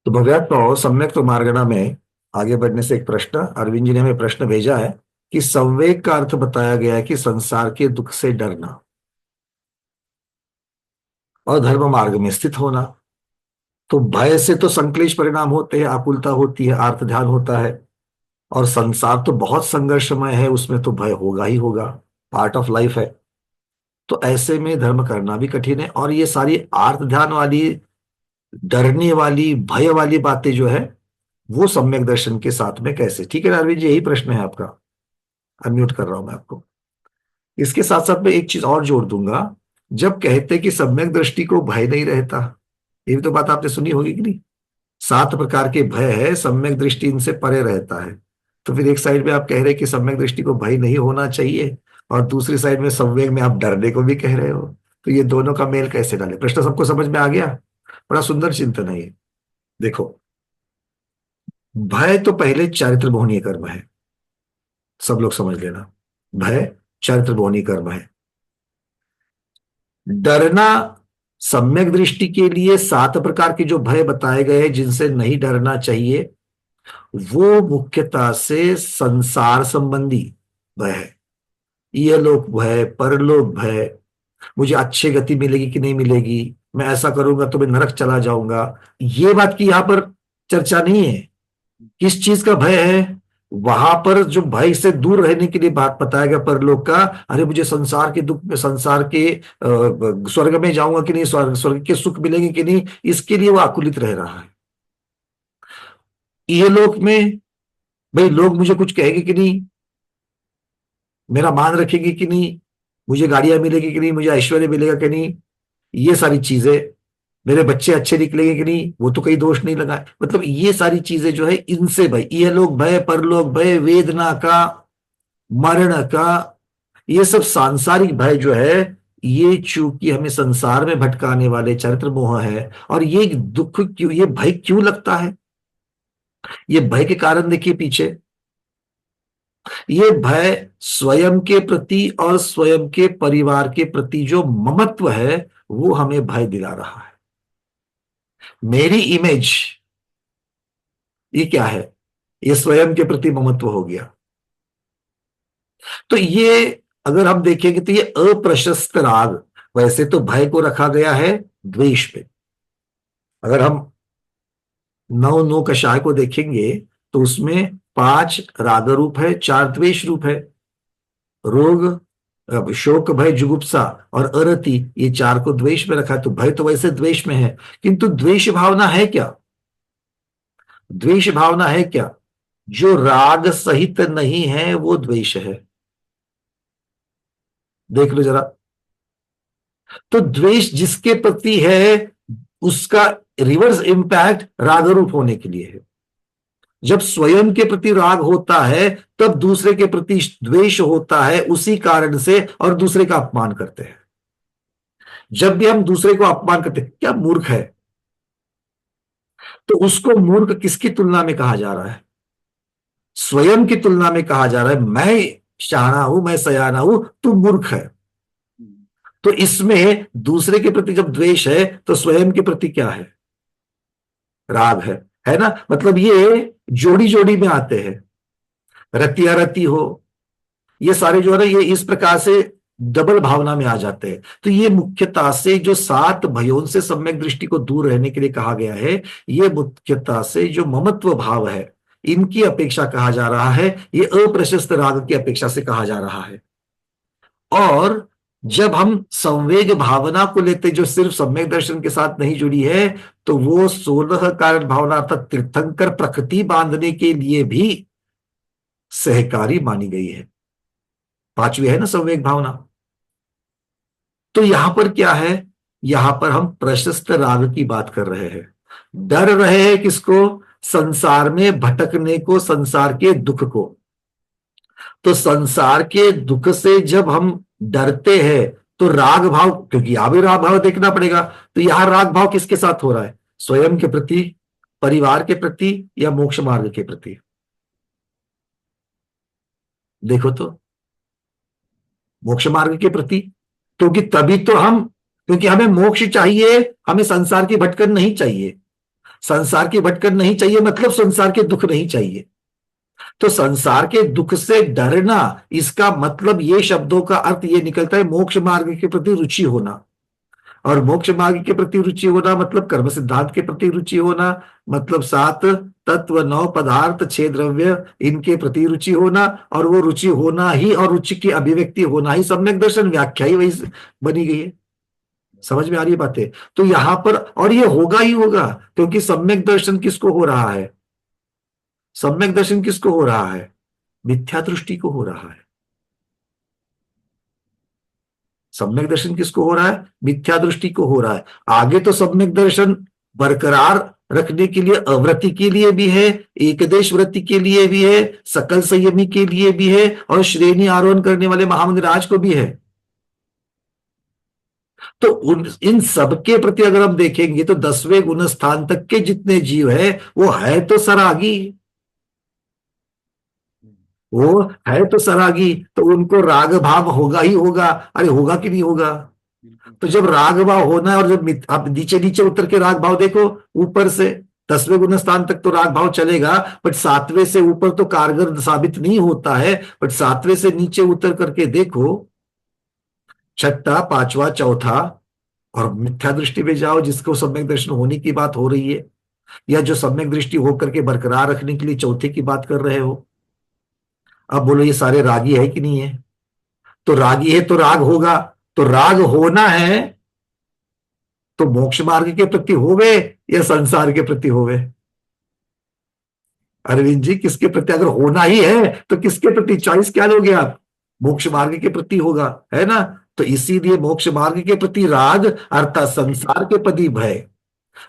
तो भव्यात्मा सम्यक तो मार्गणा में आगे बढ़ने से एक प्रश्न अरविंद जी ने हमें प्रश्न भेजा है कि संवेग का अर्थ बताया गया है कि संसार के दुख से डरना और धर्म मार्ग में स्थित होना। तो भय से तो संक्लेश परिणाम होते हैं, आकुलता होती है, आर्त ध्यान होता है। और संसार तो बहुत संघर्षमय है, उसमें तो भय होगा ही होगा, पार्ट ऑफ लाइफ है। तो ऐसे में धर्म करना भी कठिन है, और ये सारी आर्त ध्यान वाली, डरने वाली, भय वाली बातें जो है वो सम्यक दर्शन के साथ में कैसे? ठीक है ना अरविंद जी, यही प्रश्न है आपका। अनम्यूट कर रहा हूं मैं आपको। इसके साथ साथ मैं एक चीज और जोड़ दूंगा। जब कहते कि सम्यक दृष्टि को भय नहीं रहता, ये भी तो बात आपने सुनी होगी कि नहीं। 7 प्रकार के भय है, सम्यक दृष्टि इनसे परे रहता है। तो फिर एक साइड में आप कह रहे हैं कि सम्यक दृष्टि को भय नहीं होना चाहिए, और दूसरी साइड में संवेग में आप डरने को भी कह रहे हो। तो ये दोनों का मेल कैसे डाले? प्रश्न सबको समझ में आ गया? बड़ा सुंदर चिंतन है ये। देखो, भय तो पहले चारित्र मोहनीय कर्म है, सब लोग समझ लेना। भय चारित्र मोहनीय कर्म है। डरना, सम्यक दृष्टि के लिए 7 प्रकार के जो भय बताए गए हैं जिनसे नहीं डरना चाहिए, वो मुख्यतः से संसार संबंधी भय है। इहलोक भय, परलोक भय, मुझे अच्छी गति मिलेगी कि नहीं मिलेगी, मैं ऐसा करूंगा तो मैं नरक चला जाऊंगा, ये बात की यहां पर चर्चा नहीं है। किस चीज का भय है? वहां पर जो भय से दूर रहने के लिए बात बताया गया परलोक का। अरे मुझे संसार के दुख में, संसार के स्वर्ग में जाऊंगा कि नहीं, स्वर्ग स्वर्ग के सुख मिलेंगे कि नहीं, इसके लिए वो आकुलित रह रहा है। ये लोक में, भाई लोग मुझे कुछ कहेंगे कि नहीं, मेरा मान रखेंगे कि नहीं, मुझे गाड़ियां मिलेगी कि नहीं, मुझे ऐश्वर्य मिलेगा कि नहीं, ये सारी चीजें, मेरे बच्चे अच्छे निकलेंगे कि नहीं, वो तो कहीं दोष नहीं लगा। मतलब ये सारी चीजें जो है, इनसे भय, ये लोग भय, परलोक भय, वेदना का, मरण का, ये सब सांसारिक भय जो है, ये चूंकि हमें संसार में भटकाने वाले चरित्र मोह है। और ये दुख क्यों, ये भय क्यों लगता है? ये भय के कारण देखिए पीछे। ये भय स्वयं के प्रति और स्वयं के परिवार के प्रति जो ममत्व है, वो हमें भय दिला रहा है। मेरी इमेज, ये क्या है? ये स्वयं के प्रति ममत्व हो गया। तो ये अगर हम देखेंगे तो ये अप्रशस्त राग, वैसे तो भय को रखा गया है द्वेष पे। अगर हम नौ नौ कषाय को देखेंगे तो उसमें 5 राग रूप है, 4 द्वेष रूप है। रोग, शोक, भय, जुगुप्सा और अरति, ये 4 को द्वेष में रखा है। तो भय तो वैसे द्वेष में है, किंतु द्वेष भावना है क्या? द्वेष भावना है क्या? जो राग सहित नहीं है वो द्वेष है। देख लो जरा। तो द्वेष जिसके प्रति है, उसका रिवर्स इंपैक्ट राग रूप होने के लिए है। जब स्वयं के प्रति राग होता है, तब दूसरे के प्रति द्वेष होता है उसी कारण से, और दूसरे का अपमान करते हैं। जब भी हम दूसरे को अपमान करते हैं, क्या मूर्ख है, तो उसको मूर्ख किसकी तुलना में कहा जा रहा है? स्वयं की तुलना में कहा जा रहा है। मैं शहाना हूं, मैं सयाना हूं, तू मूर्ख है। तो इसमें दूसरे के प्रति जब द्वेष है, तो स्वयं के प्रति क्या है? राग है ना। मतलब ये जोड़ी जोड़ी में आते हैं। रतिया रति हो, ये सारे जो है ना, ये इस प्रकार से डबल भावना में आ जाते हैं। तो ये मुख्यतः से जो 7 भयों से सम्यक दृष्टि को दूर रहने के लिए कहा गया है, ये मुख्यतः से जो ममत्व भाव है, इनकी अपेक्षा कहा जा रहा है। ये अप्रशस्त राग की अपेक्षा से कहा जा रहा है। और जब हम संवेग भावना को लेते, जो सिर्फ सम्यक दर्शन के साथ नहीं जुड़ी है, तो वो 16 कारण भावना अर्थात तीर्थंकर प्रकृति बांधने के लिए भी सहकारी मानी गई है। 5वीं है ना संवेग भावना। तो यहां पर क्या है? यहां पर हम प्रशस्त राग की बात कर रहे हैं। डर रहे हैं किसको? संसार में भटकने को, संसार के दुख को। तो संसार के दुख से जब हम डरते हैं, तो राग भाव, क्योंकि यहां भी राग भाव देखना पड़ेगा, तो यहां राग भाव किसके साथ हो रहा है? स्वयं के प्रति, परिवार के प्रति, या मोक्ष मार्ग के प्रति? देखो तो, मोक्ष मार्ग के प्रति। क्योंकि तभी तो हम, क्योंकि हमें मोक्ष चाहिए, हमें संसार की भटकन नहीं चाहिए। संसार की भटकन नहीं चाहिए मतलब संसार के दुख नहीं चाहिए। तो संसार के दुख से डरना, इसका मतलब ये शब्दों का अर्थ ये निकलता है मोक्ष मार्ग के प्रति रुचि होना। और मोक्ष मार्ग के प्रति रुचि होना मतलब कर्म सिद्धांत के प्रति रुचि होना, मतलब 7 तत्व, 9 पदार्थ, 6 द्रव्य, इनके प्रति रुचि होना। और वो रुचि होना ही और रुचि की अभिव्यक्ति होना ही सम्यक दर्शन, व्याख्या ही वही बनी गई है। समझ में आ रही है बातें? तो यहां पर, और ये होगा ही होगा, क्योंकि सम्यक दर्शन किसको हो रहा है? सम्यक दर्शन किसको हो रहा है? मिथ्या दृष्टि को हो रहा है। सम्यक दर्शन किसको हो रहा है? मिथ्या दृष्टि को हो रहा है। आगे तो सम्यक दर्शन बरकरार रखने के लिए अवृत्ति के लिए भी है, एकदेश वृत्ति के लिए भी है, सकल संयमी के लिए भी है, और श्रेणी आरोहण करने वाले महामंदिराज को भी है। तो इन सबके प्रति अगर हम देखेंगे तो 10वें गुण स्थान तक के जितने जीव है वो है तो सरागी, वो है तो सरागी, तो उनको राग भाव होगा ही होगा। अरे होगा कि नहीं होगा? तो जब राग भाव होना है, और जब आप नीचे नीचे उतर के राग भाव देखो, ऊपर से 10वें गुण स्थान तक तो राग भाव चलेगा, बट 7वें से ऊपर तो कारगर साबित नहीं होता है। बट 7वें से नीचे उतर करके देखो, छठा, पांचवा, चौथा, और मिथ्या दृष्टि में जाओ जिसको सम्यक दर्शन होने की बात हो रही है, या जो सम्यक दृष्टि होकर के बरकरार रखने के लिए चौथे की बात कर रहे हो। अब बोलो ये सारे रागी है कि नहीं है? तो रागी है तो राग होगा, तो राग होना है तो मोक्ष मार्ग के प्रति होवे या संसार के प्रति होवे? अरविंद जी, किसके प्रति अगर होना ही है तो किसके प्रति चॉइस क्या लोगे आप? मोक्ष मार्ग के प्रति होगा, है ना? तो इसीलिए मोक्ष मार्ग के प्रति राग अर्थात संसार के प्रति भय,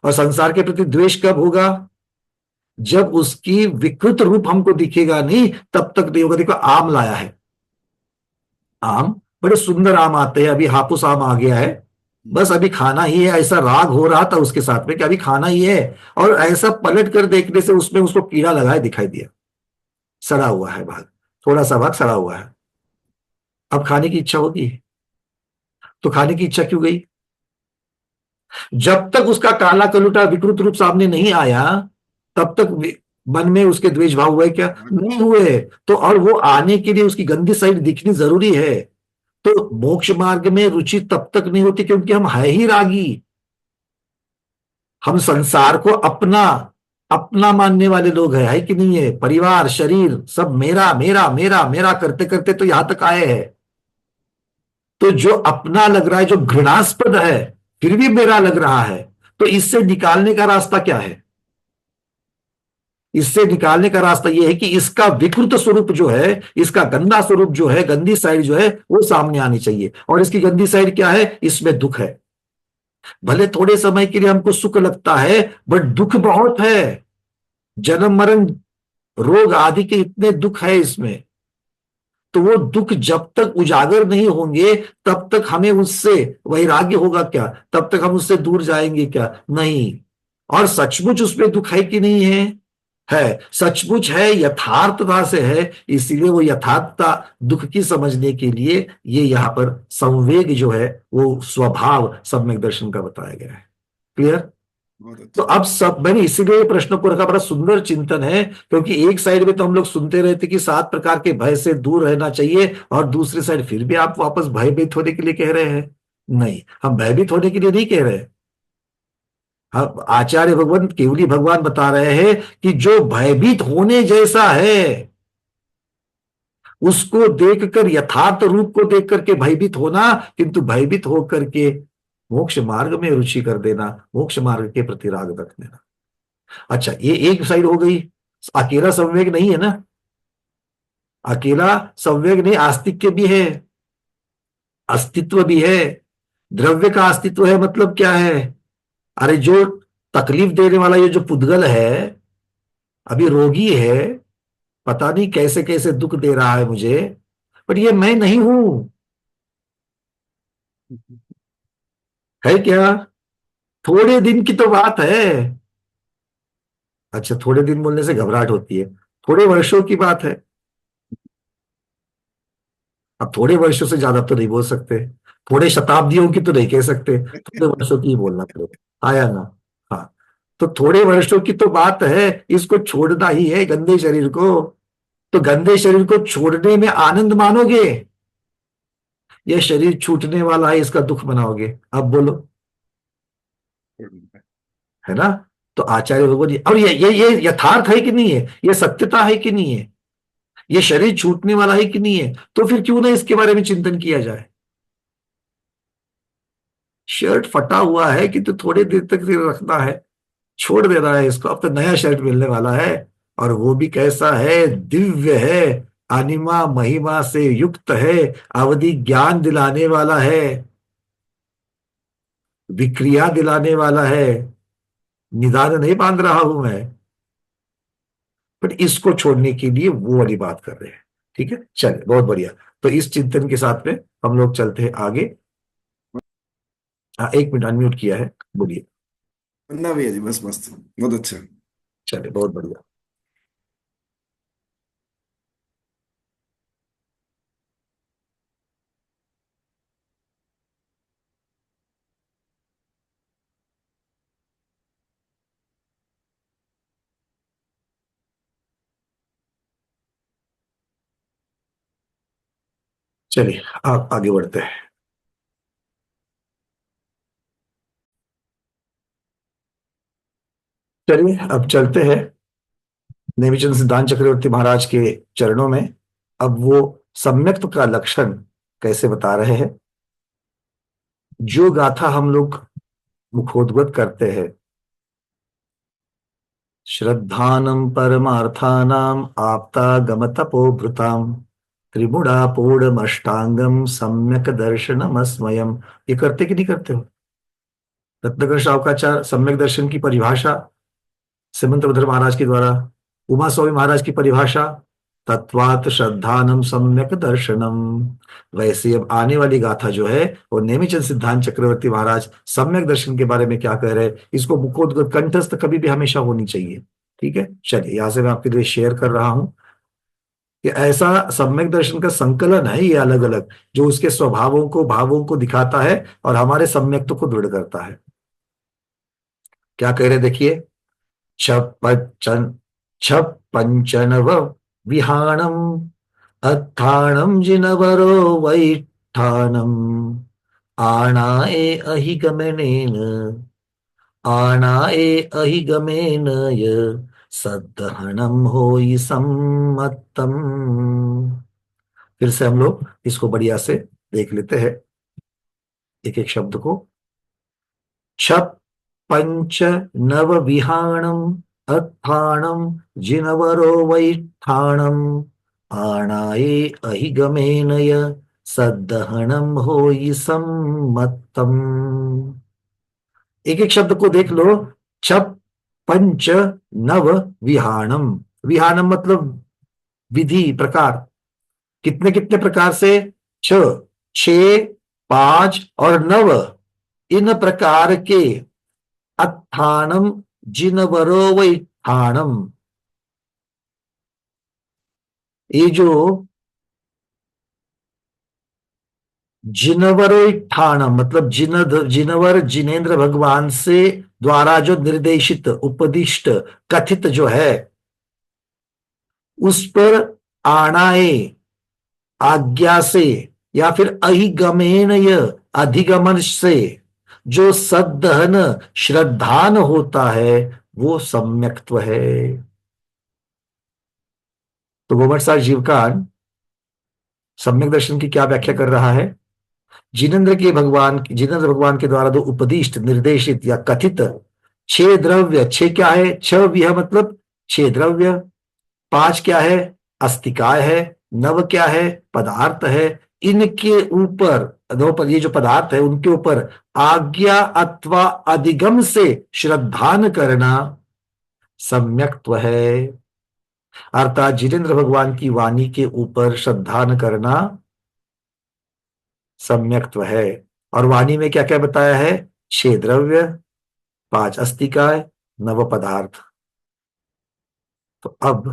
और संसार के प्रति द्वेष कब होगा? जब उसकी विकृत रूप हमको दिखेगा नहीं, तब तक नहीं होगा। देखो आम लाया है, आम बड़े सुंदर आम आते हैं, अभी हापुस आम आ गया है, बस अभी खाना ही है, ऐसा राग हो रहा था उसके साथ में कि अभी खाना ही है, और ऐसा पलट कर देखने से उसमें उसको कीड़ा लगाए दिखाई दिया, सड़ा हुआ है भाग, थोड़ा सा भाग सड़ा हुआ है। अब खाने की इच्छा होगी, तो खाने की इच्छा क्यों गई? जब तक उसका काला कलूटा विकृत रूप सामने नहीं आया, तब तक मन में उसके द्वेष भाव हुए क्या? नहीं हुए। तो और वो आने के लिए उसकी गंदी साइड दिखनी जरूरी है। तो मोक्ष मार्ग में रुचि तब तक नहीं होती क्योंकि हम है ही रागी। हम संसार को अपना अपना मानने वाले लोग है कि नहीं है? परिवार, शरीर, सब मेरा मेरा मेरा मेरा करते करते तो यहां तक आए हैं। तो जो अपना लग रहा है, जो घृणास्पद है, फिर भी मेरा लग रहा है, तो इससे निकालने का रास्ता क्या है? इससे निकालने का रास्ता यह है कि इसका विकृत स्वरूप जो है, इसका गंदा स्वरूप जो है, गंदी साइड जो है, वो सामने आनी चाहिए। और इसकी गंदी साइड क्या है? इसमें दुख है। भले थोड़े समय के लिए हमको सुख लगता है, बट दुख बहुत है। जन्म मरण रोग आदि के इतने दुख है इसमें। तो वो दुख जब तक उजागर नहीं होंगे, तब तक हमें उससे वैराग्य होगा क्या? तब तक हम उससे दूर जाएंगे क्या? नहीं। और सचमुच उसमें दुख है कि नहीं है? है, सचमुच है, यथार्थता से है। इसीलिए वो यथार्थता दुख की समझने के लिए ये यहाँ पर संवेग जो है वो स्वभाव सम्यक दर्शन का बताया गया है। क्लियर? तो अब सब, मैंने इसीलिए प्रश्न को रखा, बड़ा सुंदर चिंतन है, क्योंकि एक साइड में तो हम लोग सुनते रहते कि 7 प्रकार के भय से दूर रहना चाहिए, और दूसरी साइड फिर भी आप वापस भयभीत होने के लिए कह रहे हैं। नहीं, हम भयभीत होने के लिए नहीं कह रहे। हम आचार्य भगवान, केवली भगवान बता रहे हैं कि जो भयभीत होने जैसा है उसको देखकर, यथार्थ रूप को देख करके भयभीत होना, किंतु भयभीत होकर के मोक्ष मार्ग में रुचि कर देना, मोक्ष मार्ग के प्रति राग रख देना। अच्छा, ये एक साइड हो गई। अकेला संवेग नहीं है ना, अकेला संवेग नहीं, आस्तिक्य भी है, अस्तित्व भी है। द्रव्य का अस्तित्व है मतलब क्या है? अरे जो तकलीफ देने वाला ये जो पुद्गल है, अभी रोगी है, पता नहीं कैसे कैसे दुख दे रहा है मुझे, पर ये मैं नहीं हूं, है क्या? थोड़े दिन की तो बात है। अच्छा, थोड़े दिन बोलने से घबराहट होती है, थोड़े वर्षों की बात है। अब थोड़े वर्षों से ज्यादा तो नहीं बोल सकते, थोड़े शताब्दियों की तो नहीं कह सकते, थोड़े वर्षों की ही बोलना पड़ेगा। आया ना? हाँ। तो थोड़े वर्षों की तो बात है, इसको छोड़ना ही है गंदे शरीर को। तो गंदे शरीर को छोड़ने में आनंद मानोगे, यह शरीर छूटने वाला है इसका दुख मनाओगे? अब बोलो, है ना? तो आचार्य भगवत जी, और ये यथार्थ है कि नहीं है, ये सत्यता है कि नहीं है, ये शरीर छूटने वाला है कि नहीं है, तो फिर क्यों ना इसके बारे में चिंतन किया जाए। शर्ट फटा हुआ है कि तो थोड़ी देर तक रखना है, छोड़ देना है इसको, अब तो नया शर्ट मिलने वाला है। और वो भी कैसा है, दिव्य है, अनिमा महिमा से युक्त है, अवधि ज्ञान दिलाने वाला है, विक्रिया दिलाने वाला है, निदान नहीं बांध रहा हूं मैं। बट इसको छोड़ने के लिए वो वाली बात कर रहे हैं। ठीक है, चलिए, बहुत बढ़िया। तो इस चिंतन के साथ में हम लोग चलते हैं आगे। हाँ, एक मिनट, अनम्यूट किया है, बोलिए। ना भैया जी, बस मस्त, बहुत अच्छा। चलिए, बहुत बढ़िया। चलिए, आप आगे बढ़ते हैं। चलिए, अब चलते हैं नेमिचंद सिद्धांत चक्रवर्ती महाराज के चरणों में। अब वो सम्यक्त्व का लक्षण कैसे बता रहे हैं। जो गाथा हम लोग मुखोद्गत करते हैं, श्रद्धानम परमार्थानाम आप्तागमतपोभृताम त्रिमुढ़ापूर्णमष्टांगम सम्यक दर्शनमस्मयम। ये करते कि नहीं करते हो? रत्नाकर शावकाचार्य सम्यक दर्शन की परिभाषा सिमंतभद्र महाराज के द्वारा, उमा स्वामी महाराज की परिभाषा तत्वात श्रद्धानम सम्यक दर्शनम। वैसे अब आने वाली गाथा जो है, वो नेमिचंद सिद्धांत चक्रवर्ती महाराज सम्यक दर्शन के बारे में क्या कह रहे हैं, इसको मुखोद्गत कंठस्थ कभी भी हमेशा होनी चाहिए। ठीक है, चलिए, यहां से मैं आपके लिए शेयर कर रहा हूं कि ऐसा सम्यक दर्शन का संकलन है ये, अलग अलग, जो उसके स्वभावों को, भावों को दिखाता है और हमारे सम्यक्त्व को दृढ़ करता है। क्या कह रहे, देखिए। छप्पन छप्पंचनव विहाणम अत्थाणम जिनवरो वैठानम आणाए अहिगमनेन आणाए अहिगमेन य सद्दहनम होई सम्मतम। फिर से हम लोग इसको बढ़िया से देख लेते हैं, एक एक शब्द को। छप पंच नव विहाणम अत्थाणम जिनवरो वैठाणम आणाए अहिगमेनय सद्दहनम होई सम्मतम। एक एक शब्द को देख लो। छप पंच नव विहाणम। विहाणम मतलब विधि, प्रकार। कितने कितने प्रकार से? छ, छ, पांच और नव, इन प्रकार के। अत्थानम जिनवरो वैठाणम, ये जो जिनवरोत्थानम मतलब जिनवर जिनेन्द्र भगवान से द्वारा जो निर्देशित, उपदिष्ट, कथित जो है, उस पर आणाए, आज्ञा से, या फिर अहिगमेन, अधिगमन से जो सद्दहन, श्रद्धान होता है, वो सम्यक्त्व है। तो गोबर सार जीवकान सम्यक दर्शन की क्या व्याख्या कर रहा है? जिनेन्द्र भगवान के द्वारा जो उपदिष्ट, निर्देशित या कथित छह द्रव्य, छह क्या है? छह विह मतलब छह द्रव्य। पांच क्या है? अस्तिकाय है। नव क्या है? पदार्थ है। इनके ऊपर, नव पर ये जो पदार्थ है उनके ऊपर आज्ञा अथवा अधिगम से श्रद्धान करना सम्यक्त्व है। अर्थात जितेंद्र भगवान की वाणी के ऊपर श्रद्धान करना सम्यक्त्व है। और वाणी में क्या क्या बताया है? छह द्रव्य, पांच अस्तिकाय, नव पदार्थ। तो अब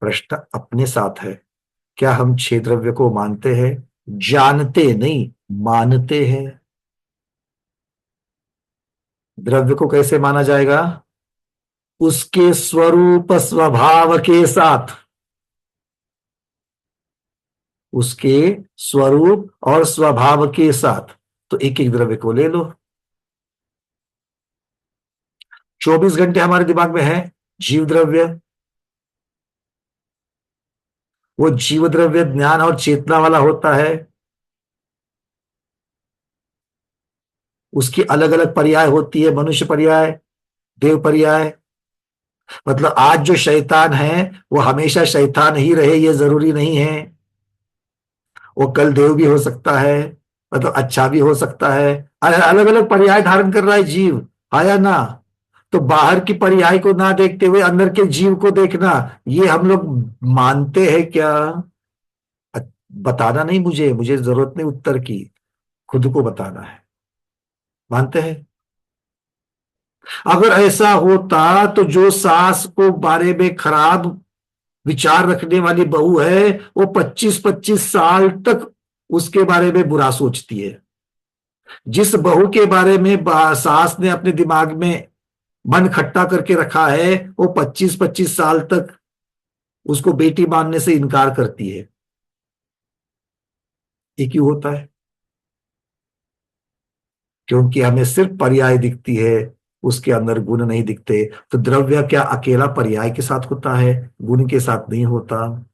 प्रश्न अपने साथ है, क्या हम छह द्रव्य को मानते हैं? जानते नहीं, मानते हैं। द्रव्य को कैसे माना जाएगा? उसके स्वरूप स्वभाव के साथ, उसके स्वरूप और स्वभाव के साथ। तो एक एक द्रव्य को ले लो। 24 घंटे हमारे दिमाग में है जीव द्रव्य। वो जीव द्रव्य ज्ञान और चेतना वाला होता है। उसकी अलग अलग पर्याय होती है, मनुष्य पर्याय, देव पर्याय। मतलब आज जो शैतान है वो हमेशा शैतान ही रहे ये जरूरी नहीं है। वो कल देव भी हो सकता है, मतलब अच्छा भी हो सकता है। अलग अलग पर्याय धारण कर रहा है जीव, हाँ या ना। तो बाहर की पर्याय को ना देखते हुए अंदर के जीव को देखना, ये हम लोग मानते हैं क्या? बताना नहीं, मुझे मुझे जरूरत नहीं उत्तर की, खुद को बताना है। मानते हैं? अगर ऐसा होता तो जो सास को बारे में खराब विचार रखने वाली बहू है, वो 25-25 साल तक उसके बारे में बुरा सोचती है। जिस बहू के बारे में सास ने अपने दिमाग में मन खट्टा करके रखा है, वो 25-25 साल तक उसको बेटी मानने से इनकार करती है। ये क्यों होता है? क्योंकि हमें सिर्फ पर्याय दिखती है, उसके अंदर गुण नहीं दिखते। तो द्रव्य क्या अकेला पर्याय के साथ होता है, गुण के साथ नहीं होता।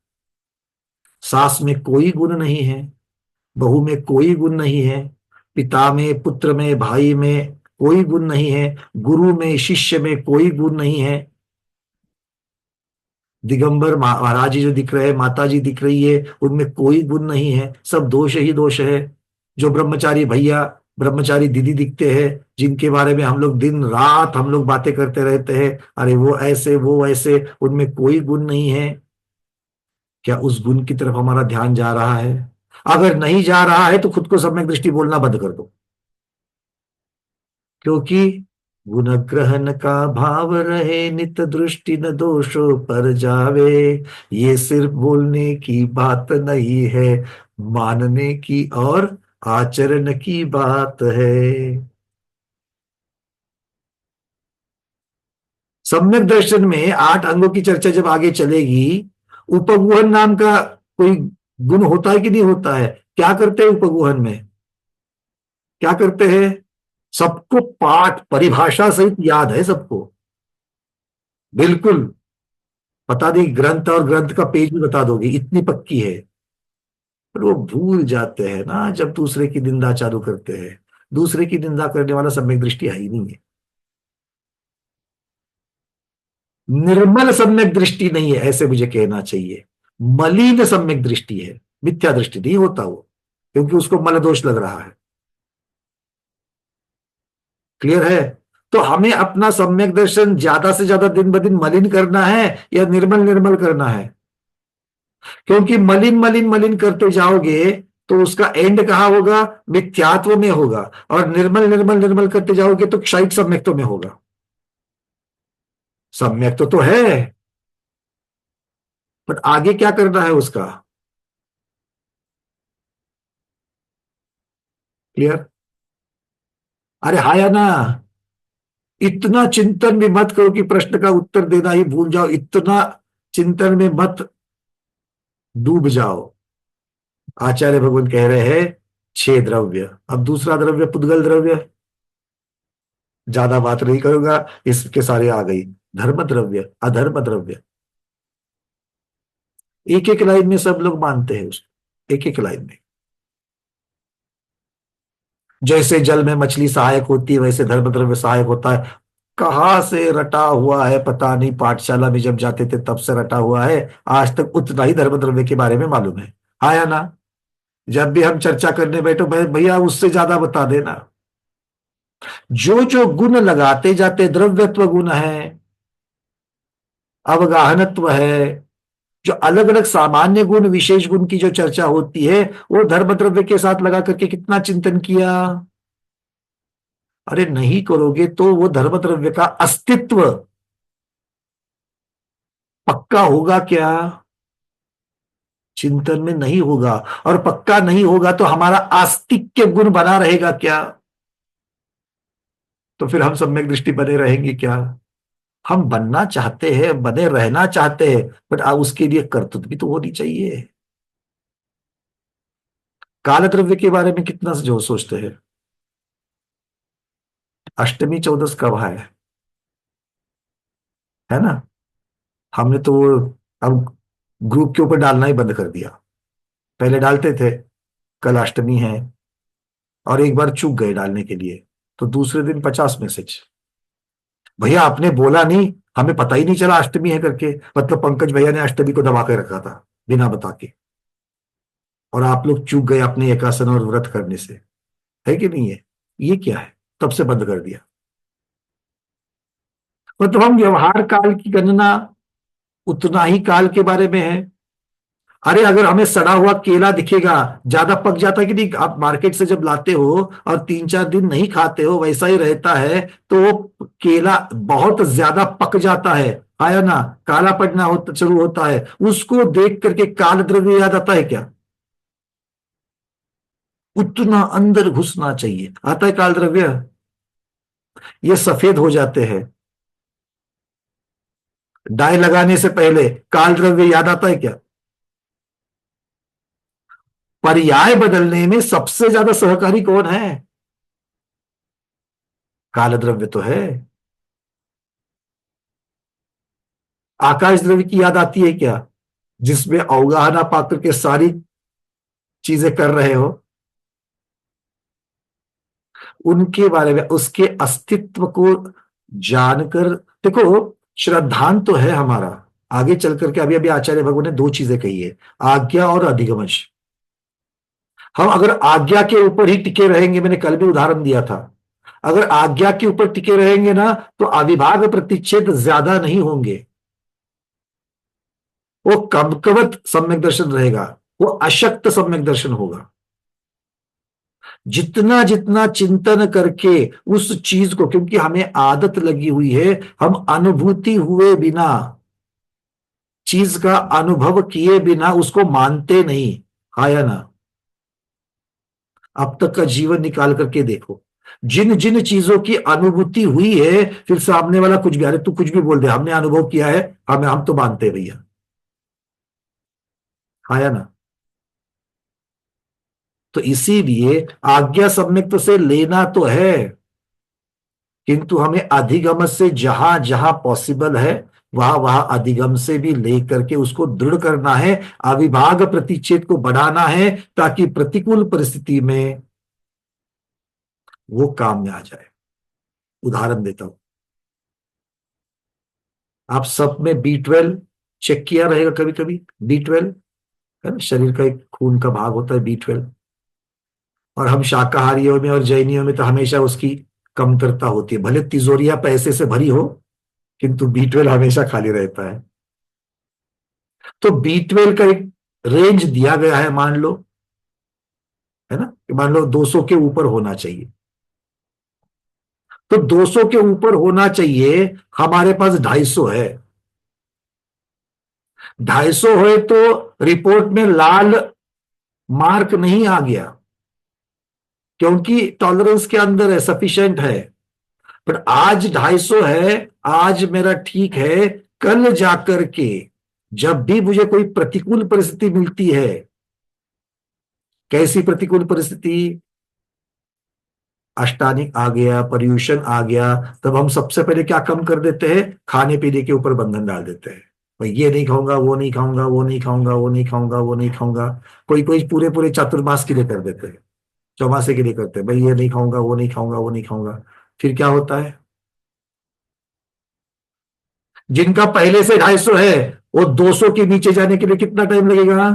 सास में कोई गुण नहीं है, बहू में कोई गुण नहीं है, पिता में, पुत्र में, भाई में कोई गुण नहीं है, गुरु में, शिष्य में कोई गुण नहीं है। दिगंबर महाराज जी जो दिख रहे हैं, माता जी दिख रही है, उनमें कोई गुण नहीं है, सब दोष ही दोष है। जो ब्रह्मचारी भैया, ब्रह्मचारी दीदी दिखते हैं, जिनके बारे में हम लोग दिन रात हम लोग बातें करते रहते हैं, अरे वो ऐसे वो ऐसे, उनमें कोई गुण नहीं है। क्या उस गुण की तरफ हमारा ध्यान जा रहा है? अगर नहीं जा रहा है तो खुद को सम्यक दृष्टि बोलना बंद कर दो। क्योंकि गुण ग्रहण का भाव रहे, नित दृष्टि न दोषों पर जावे। ये सिर्फ बोलने की बात नहीं है, मानने की और आचरण की बात है। सम्यक दर्शन में 8 अंगों की चर्चा जब आगे चलेगी, उपगुहन नाम का कोई गुण होता है कि नहीं होता है? क्या करते हैं उपगुहन में? क्या करते हैं? सबको पाठ परिभाषा सहित याद है सबको, बिल्कुल। बता देगी, ग्रंथ और ग्रंथ का पेज भी बता दोगी, इतनी पक्की है। पर वो भूल जाते हैं ना जब दूसरे की निंदा चालू करते हैं। दूसरे की निंदा करने वाला सम्यक दृष्टि है ही नहीं है। निर्मल सम्यक दृष्टि नहीं है, ऐसे मुझे कहना चाहिए। मलिन सम्यक दृष्टि है, मिथ्या दृष्टि नहीं होता वो, क्योंकि उसको मल दोष लग रहा है। क्लियर है? तो हमें अपना सम्यक दर्शन ज्यादा से ज्यादा दिन ब दिन मलिन करना है या निर्मल निर्मल करना है? क्योंकि मलिन मलिन मलिन करते जाओगे तो उसका एंड कहां होगा? मिथ्यात्व में होगा। और निर्मल निर्मल निर्मल करते जाओगे तो क्षयिक सम्यक्त्व में होगा। सम्यक तो है, पर आगे क्या करना है उसका? क्लियर? अरे हाँ या ना? इतना चिंतन भी मत करो कि प्रश्न का उत्तर देना ही भूल जाओ, इतना चिंतन में मत डूब जाओ। आचार्य भगवान कह रहे हैं 6 द्रव्य। अब दूसरा द्रव्य पुद्गल द्रव्य, ज्यादा बात नहीं करूंगा, इसके सारे आ गई। धर्म द्रव्य, अधर्म द्रव्य, एक एक लाइन में सब लोग मानते हैं उसको, एक एक लाइन में। जैसे जल में मछली सहायक होती है, वैसे धर्म द्रव्य सहायक होता है। कहाँ से रटा हुआ है पता नहीं, पाठशाला में जब जाते थे तब से रटा हुआ है, आज तक उतना ही धर्म द्रव्य के बारे में मालूम है, हाँ या ना? जब भी हम चर्चा करने बैठो, भैया उससे ज्यादा बता देना। जो जो गुण लगाते जाते, द्रव्यत्व गुण है, अवगाहनत्व है, जो अलग अलग सामान्य गुण विशेष गुण की जो चर्चा होती है, वो धर्म द्रव्य के साथ लगा करके कितना चिंतन किया। अरे नहीं करोगे तो वो धर्म द्रव्य का अस्तित्व पक्का होगा क्या? चिंतन में नहीं होगा। और पक्का नहीं होगा तो हमारा आस्तिक्य गुण बना रहेगा क्या? तो फिर हम सम्यक दृष्टि बने रहेंगे क्या? हम बनना चाहते हैं, बने रहना चाहते हैं, बट उसके लिए कर्तव्य भी तो होनी चाहिए। काल द्रव्य के बारे में कितना जो सोचते हैं? अष्टमी चौदस कब है? है ना? हमने तो वो अब ग्रुप के ऊपर डालना ही बंद कर दिया। पहले डालते थे कल अष्टमी है, और एक बार चूक गए डालने के लिए, तो दूसरे दिन 50 मैसेज। भैया आपने बोला नहीं, हमें पता ही नहीं चला अष्टमी है करके, मतलब पंकज भैया ने अष्टमी को दबा के रखा था बिना बता के, और आप लोग चूक गए अपने एकासन और व्रत करने से। है कि नहीं है? ये क्या है? तब से बंद कर दिया। मतलब हम व्यवहार काल की गणना उतना ही काल के बारे में है। अरे अगर हमें सड़ा हुआ केला दिखेगा, ज्यादा पक जाता है कि नहीं, आप मार्केट से जब लाते हो और 3 4 दिन नहीं खाते हो, वैसा ही रहता है, तो वो केला बहुत ज्यादा पक जाता है, आया ना, काला पड़ना होता शुरू होता है, उसको देख करके काल द्रव्य याद आता है क्या? उतना अंदर घुसना चाहिए, आता है काल द्रव्य। ये सफेद हो जाते हैं, डाई लगाने से पहले काल द्रव्य याद आता है क्या? पर्याय बदलने में सबसे ज्यादा सहकारी कौन है? काल द्रव्य तो है। आकाश द्रव्य की याद आती है क्या? जिसमें अवगाहना पात्र के सारी चीजें कर रहे हो, उनके बारे में, उसके अस्तित्व को जानकर। देखो, श्रद्धांत तो है हमारा, आगे चल करके अभी अभी आचार्य भगवान ने 2 चीजें कही है, आज्ञा और अधिगमश। हम अगर आज्ञा के ऊपर ही टिके रहेंगे, मैंने कल भी उदाहरण दिया था, अगर आज्ञा के ऊपर टिके रहेंगे ना, तो अविभाग प्रतिच्छेद ज्यादा नहीं होंगे, वो कवकवत सम्यक दर्शन रहेगा, वो अशक्त सम्यक दर्शन होगा। जितना जितना चिंतन करके उस चीज को, क्योंकि हमें आदत लगी हुई है, हम अनुभूति हुए बिना, चीज का अनुभव किए बिना उसको मानते नहीं, आया ना? अब तक का जीवन निकाल करके देखो, जिन जिन चीजों की अनुभूति हुई है, फिर सामने वाला कुछ भी, अरे तू कुछ भी बोल दे, हमने अनुभव किया है, हम तो मानते हैं भैया, आया ना? तो इसीलिए आज्ञा सम्यक्त से लेना तो है, किंतु हमें अधिगम से जहां जहां पॉसिबल है, वहां वहां अधिगम से भी लेकर के उसको दृढ़ करना है, अविभाग प्रतिच्छेद को बढ़ाना है, ताकि प्रतिकूल परिस्थिति में वो काम में आ जाए। उदाहरण देता हूं, आप सब में B12 चेक किया रहेगा कभी कभी, B12 है ना, शरीर का एक खून का भाग होता है B12, और हम शाकाहारियों में और जैनियों में तो हमेशा उसकी कमतरता होती है, भले तिजोरियां पैसे से भरी हो, किंतु B12 हमेशा खाली रहता है। तो B12 का एक रेंज दिया गया है, मान लो, है ना, कि मान लो 200 के ऊपर होना चाहिए, तो 200 के ऊपर होना चाहिए, हमारे पास 250 है, 250 है तो रिपोर्ट में लाल मार्क नहीं आ गया, क्योंकि टॉलरेंस के अंदर है, सफिशिएंट है। पर आज 250 है, आज मेरा ठीक है, कल जाकर के जब भी मुझे कोई प्रतिकूल परिस्थिति मिलती है, कैसी प्रतिकूल परिस्थिति, अष्टानिक आ गया, पर्यूषण आ गया, तब हम सबसे पहले क्या कम कर देते हैं? खाने पीने के ऊपर बंधन डाल देते हैं, भाई ये नहीं खाऊंगा, वो नहीं खाऊंगा, वो नहीं खाऊंगा, वो नहीं खाऊंगा, वो नहीं खाऊंगा। कोई कोई पूरे पूरे चातुर्मास के लिए कर देते हैं, चौमासे के लिए करते हैं, भाई ये नहीं खाऊंगा, वो नहीं खाऊंगा, वो नहीं खाऊंगा। फिर क्या होता है? जिनका पहले से 250 है, वो 200 के नीचे जाने के लिए कितना टाइम लगेगा?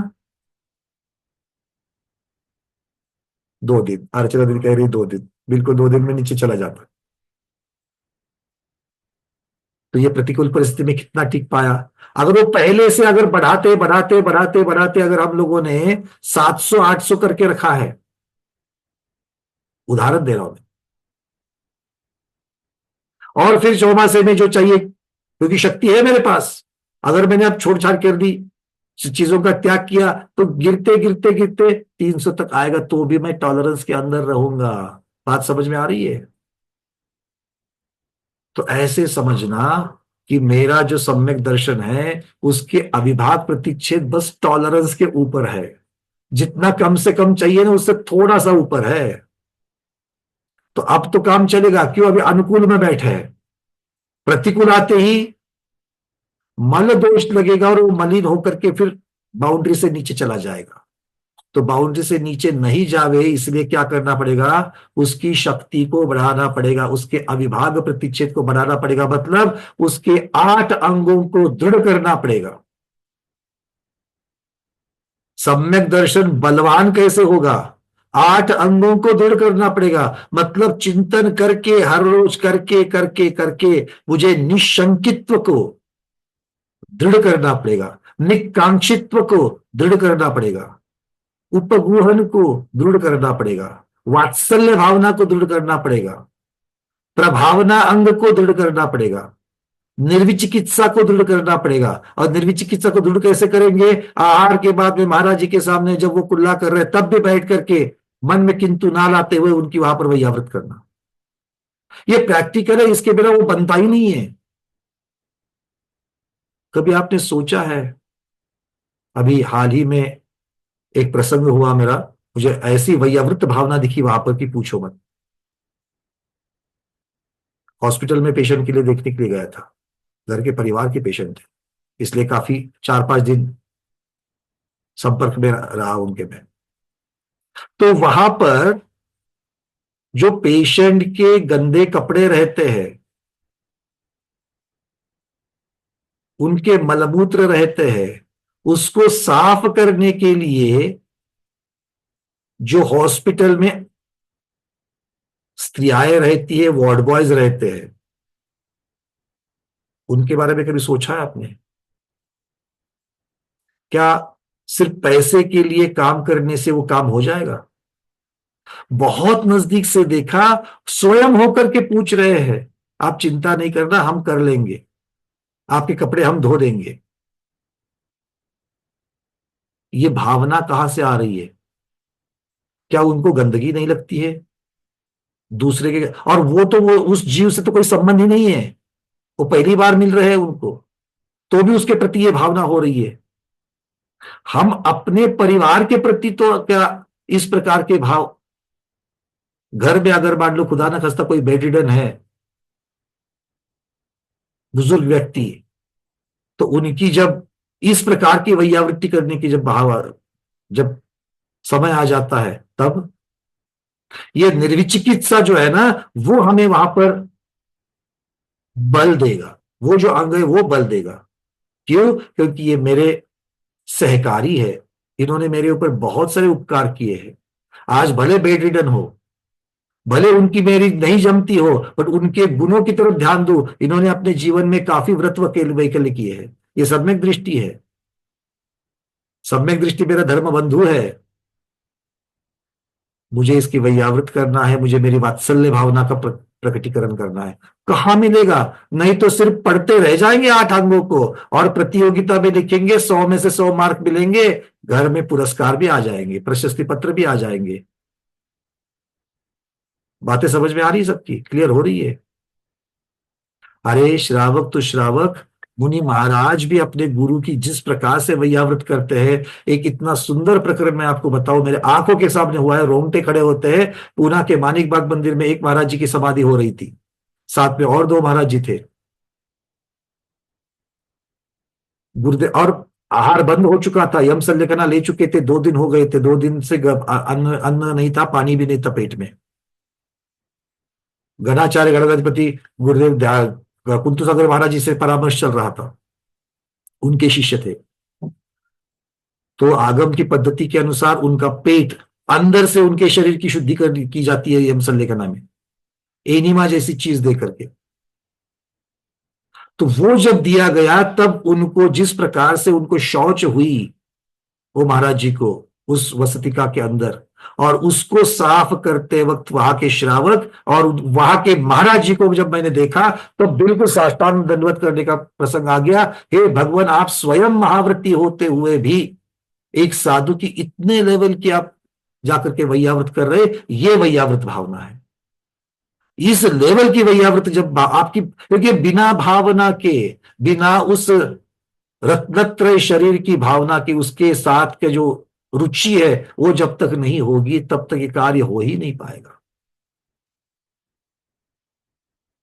2 दिन। अर्चना दिन कह रही 2 दिन, बिल्कुल 2 दिन में नीचे चला जाता। तो ये प्रतिकूल परिस्थिति में कितना टिक पाया? अगर वो पहले से अगर बढ़ाते बढ़ाते बढ़ाते बढ़ाते, अगर हम लोगों ने 700 800 करके रखा है, उदाहरण दे रहा हूं मैं, और फिर चौमासे में जो चाहिए, क्योंकि शक्ति है मेरे पास, अगर मैंने अब छोड़ छाड़ कर दी, चीजों का त्याग किया, तो गिरते गिरते गिरते 300 तक आएगा, तो भी मैं टॉलरेंस के अंदर रहूंगा। बात समझ में आ रही है? तो ऐसे समझना कि मेरा जो सम्यक दर्शन है उसके अविभाग प्रतिच्छेद बस टॉलरेंस के ऊपर है, जितना कम से कम चाहिए ना उससे थोड़ा सा ऊपर है। तो अब तो काम चलेगा, क्यों? अभी अनुकूल में बैठे हैं, प्रतिकूल आते ही मल दोष लगेगा और वो मलिन होकर के फिर बाउंड्री से नीचे चला जाएगा। तो बाउंड्री से नीचे नहीं जावे, इसलिए क्या करना पड़ेगा? उसकी शक्ति को बढ़ाना पड़ेगा, उसके अविभाग प्रतिच्छेद को बढ़ाना पड़ेगा, मतलब उसके 8 अंगों को दृढ़ करना पड़ेगा। सम्यक दर्शन बलवान कैसे होगा? 8 अंगों को दृढ़ करना पड़ेगा, मतलब चिंतन करके, हर रोज करके करके करके मुझे निशंकित्व को दृढ़ करना पड़ेगा, निकांक्षित्व को दृढ़ करना पड़ेगा, उपगूहन को दृढ़ करना पड़ेगा, वात्सल्य भावना को दृढ़ करना पड़ेगा, प्रभावना अंग को दृढ़ करना पड़ेगा, निर्विचिकित्सा को दृढ़ करना पड़ेगा। और निर्विचिकित्सा को दृढ़ कैसे करेंगे? आहार के बाद में महाराज जी के सामने जब वो कुल्ला कर रहे तब भी बैठ करके मन में किंतु ना लाते हुए उनकी वहां पर वैयावृत करना। ये प्रैक्टिकल है, इसके बिना वो बनता ही नहीं है। कभी आपने सोचा है? अभी हाल ही में एक प्रसंग हुआ मेरा, मुझे ऐसी वैयावृत भावना दिखी वहां पर कि पूछो मत। हॉस्पिटल में पेशेंट के लिए देखने के लिए गया था, घर के परिवार के पेशेंट थे, इसलिए काफी 4-5 दिन संपर्क में रहा उनके में। तो वहां पर जो पेशेंट के गंदे कपड़े रहते हैं, उनके मलमूत्र रहते हैं, उसको साफ करने के लिए जो हॉस्पिटल में स्त्रियाएं रहती है, वार्ड बॉयज रहते हैं, उनके बारे में कभी सोचा है आपने? क्या सिर्फ पैसे के लिए काम करने से वो काम हो जाएगा? बहुत नजदीक से देखा, स्वयं होकर के पूछ रहे हैं, आप चिंता नहीं करना, हम कर लेंगे, आपके कपड़े हम धो देंगे। ये भावना कहां से आ रही है? क्या उनको गंदगी नहीं लगती है दूसरे के? और वो तो वो उस जीव से तो कोई संबंध ही नहीं है, वो पहली बार मिल रहे हैं उनको, तो भी उसके प्रति ये भावना हो रही है। हम अपने परिवार के प्रति तो क्या इस प्रकार के भाव, घर में अगर मान लो खुदा ना खास्ता कोई बेड है, बुजुर्ग व्यक्ति, तो उनकी जब इस प्रकार की वैयावृत्ति करने की जब भाव, जब समय आ जाता है, तब ये निर्विचिकित्सा जो है ना, वो हमें वहां पर बल देगा, वो जो अंग है वो बल देगा। क्यों? क्योंकि ये मेरे सहकारी है, इन्होंने मेरे ऊपर बहुत सारे उपकार किए हैं। आज भले बेड रिडन हो, भले उनकी मेरी नहीं जमती हो, बट उनके गुणों की तरफ ध्यान दो, इन्होंने अपने जीवन में काफी व्रत वैकल्य किए हैं। ये सम्यक दृष्टि है। सम्यक दृष्टि मेरा धर्म बंधु है, मुझे इसकी वैयावृत करना है, मुझे मेरी वात्सल्य भावना का प्रकटीकरण करना है। कहां मिलेगा? नहीं तो सिर्फ पढ़ते रह जाएंगे 8 अंगों को, और प्रतियोगिता में लिखेंगे 100 में से 100 मार्क मिलेंगे, घर में पुरस्कार भी आ जाएंगे, प्रशस्ति पत्र भी आ जाएंगे। बातें समझ में आ रही, सबकी क्लियर हो रही है? अरे श्रावक तो श्रावक, मुनि महाराज भी अपने गुरु की जिस प्रकार से वैयावृत करते हैं, एक इतना सुंदर प्रकरण मैं आपको बताऊं, मेरे आंखों के सामने हुआ है, रोंगटे खड़े होते हैं। पूना के मानिक बाग मंदिर में एक महाराज जी की समाधि हो रही थी, साथ में और 2 महाराज जी थे। गुरुदेव और आहार बंद हो चुका था, यम संलेखना ले चुके थे, 2 दिन हो गए थे, 2 दिन से अन्न अन्न नहीं था, पानी भी नहीं था पेट में। गणाचार्य गणाधिपति गुरुदेव कुंतु सागर महाराज जी से परामर्श चल रहा था, उनके शिष्य थे। तो आगम की पद्धति के अनुसार उनका पेट, अंदर से उनके शरीर की शुद्धि की जाती है यम संलेखना में, एनिमा जैसी चीज दे करके। तो वो जब दिया गया, तब उनको जिस प्रकार से उनको शौच हुई, वो महाराज जी को उस वसतिका के अंदर, और उसको साफ करते वक्त वहां के श्रावक और वहां के महाराज जी को जब मैंने देखा, तो बिल्कुल साष्टांग दंडवत करने का प्रसंग आ गया। हे भगवान, आप स्वयं महाव्रती होते हुए भी एक साधु की इतने लेवल की आप जाकर के वैयावृत कर रहे, ये वैयावृत भावना है। इस लेवल की वैयावृत्ति जब आपकी, क्योंकि बिना भावना के, बिना उस रत्नत्रय शरीर की भावना की, उसके साथ के जो रुचि है, वो जब तक नहीं होगी तब तक ये कार्य हो ही नहीं पाएगा।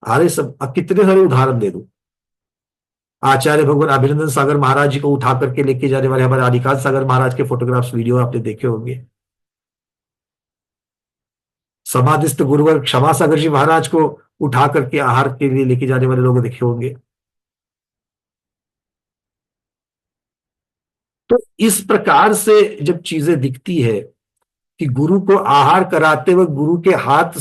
अरे सब, अब कितने सारे उदाहरण दे दूं। आचार्य भगवान अभिनंदन सागर महाराज जी को उठा करके लेके जाने वाले हमारे आदिकांत सागर महाराज के फोटोग्राफ्स वीडियो आपने देखे होंगे। समाधिस्थ गुरुवर क्षमा सागर जी महाराज को उठा करके आहार के लिए लेके जाने वाले लोग देखे होंगे। तो इस प्रकार से जब चीजें दिखती है कि गुरु को आहार कराते हुए गुरु के हाथ,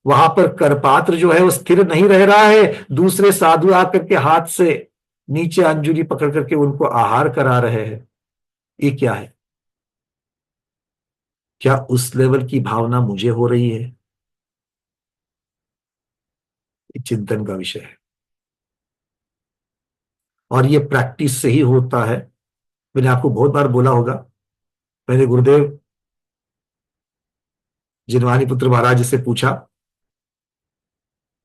वहां पर करपात्र जो है वो स्थिर नहीं रह रहा है, दूसरे साधु आकर के हाथ से नीचे अंजुली पकड़ करके उनको आहार करा रहे हैं, ये क्या है? क्या उस लेवल की भावना मुझे हो रही है? ये चिंतन का विषय है, और ये प्रैक्टिस से ही होता है। मैंने आपको बहुत बार बोला होगा, मैंने गुरुदेव जिनवानी पुत्र महाराज जी से पूछा,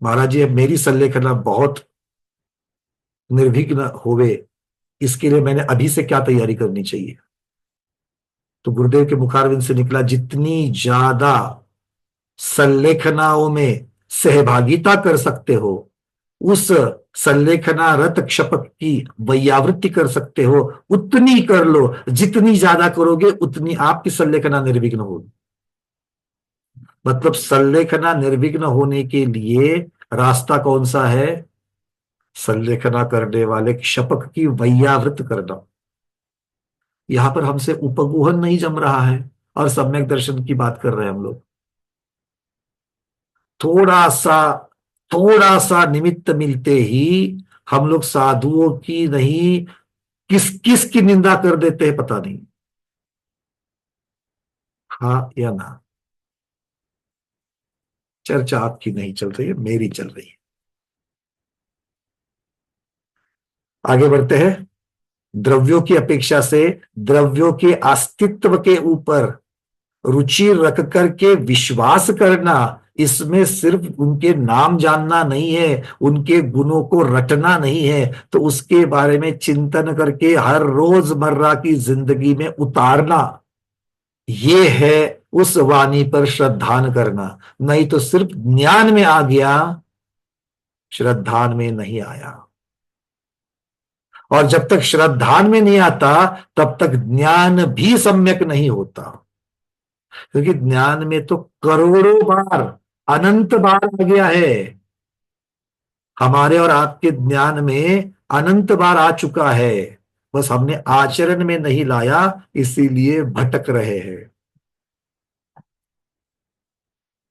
महाराज जी अब मेरी संलेखना बहुत निर्विघ्न होवे, इसके लिए मैंने अभी से क्या तैयारी करनी चाहिए? तो गुरुदेव के मुखारविंद से निकला, जितनी ज्यादा संलेखनाओं में सहभागिता कर सकते हो, उस संलेखना रत क्षपक की वैयावृत्ति कर सकते हो, उतनी कर लो। जितनी ज्यादा करोगे उतनी आपकी संलेखना निर्विघ्न होगी। मतलब संलेखना निर्विघ्न होने के लिए रास्ता कौन सा है? संलेखना करने वाले क्षपक की वैयावृत करना। यहां पर हमसे उपगुहन नहीं जम रहा है, और सम्यक दर्शन की बात कर रहे हैं हम लोग। थोड़ा सा, थोड़ा सा निमित्त मिलते ही हम लोग साधुओं की नहीं, किस किस की निंदा कर देते हैं पता नहीं। हाँ या ना? चर्चा आपकी नहीं चल रही है, मेरी चल रही है। आगे बढ़ते हैं। द्रव्यों की अपेक्षा से द्रव्यों के अस्तित्व के ऊपर रुचि रख करके विश्वास करना, इसमें सिर्फ उनके नाम जानना नहीं है, उनके गुणों को रटना नहीं है, तो उसके बारे में चिंतन करके हर रोजमर्रा की जिंदगी में उतारना, ये है उस वाणी पर श्रद्धान करना। नहीं तो सिर्फ ज्ञान में आ गया, श्रद्धान में नहीं आया। और जब तक श्रद्धान में नहीं आता तब तक ज्ञान भी सम्यक नहीं होता, क्योंकि ज्ञान में तो करोड़ों बार, अनंत बार आ गया है। हमारे और आपके ज्ञान में अनंत बार आ चुका है, बस हमने आचरण में नहीं लाया, इसीलिए भटक रहे हैं।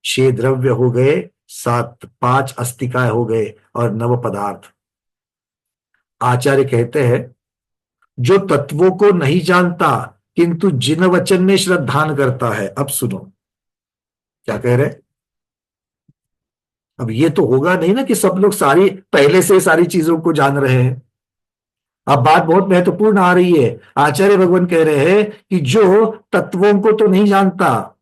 6 द्रव्य हो गए, 7, 5 अस्तिकाएं हो गए, और 9 पदार्थ। आचार्य कहते हैं, जो तत्वों को नहीं जानता किंतु जिन वचन में श्रद्धान करता है। अब सुनो क्या कह रहे। अब ये तो होगा नहीं ना कि सब लोग सारी पहले से सारी चीजों को जान रहे हैं। अब बात बहुत महत्वपूर्ण आ रही है। आचार्य भगवान कह रहे हैं कि जो तत्वों को तो नहीं जानता,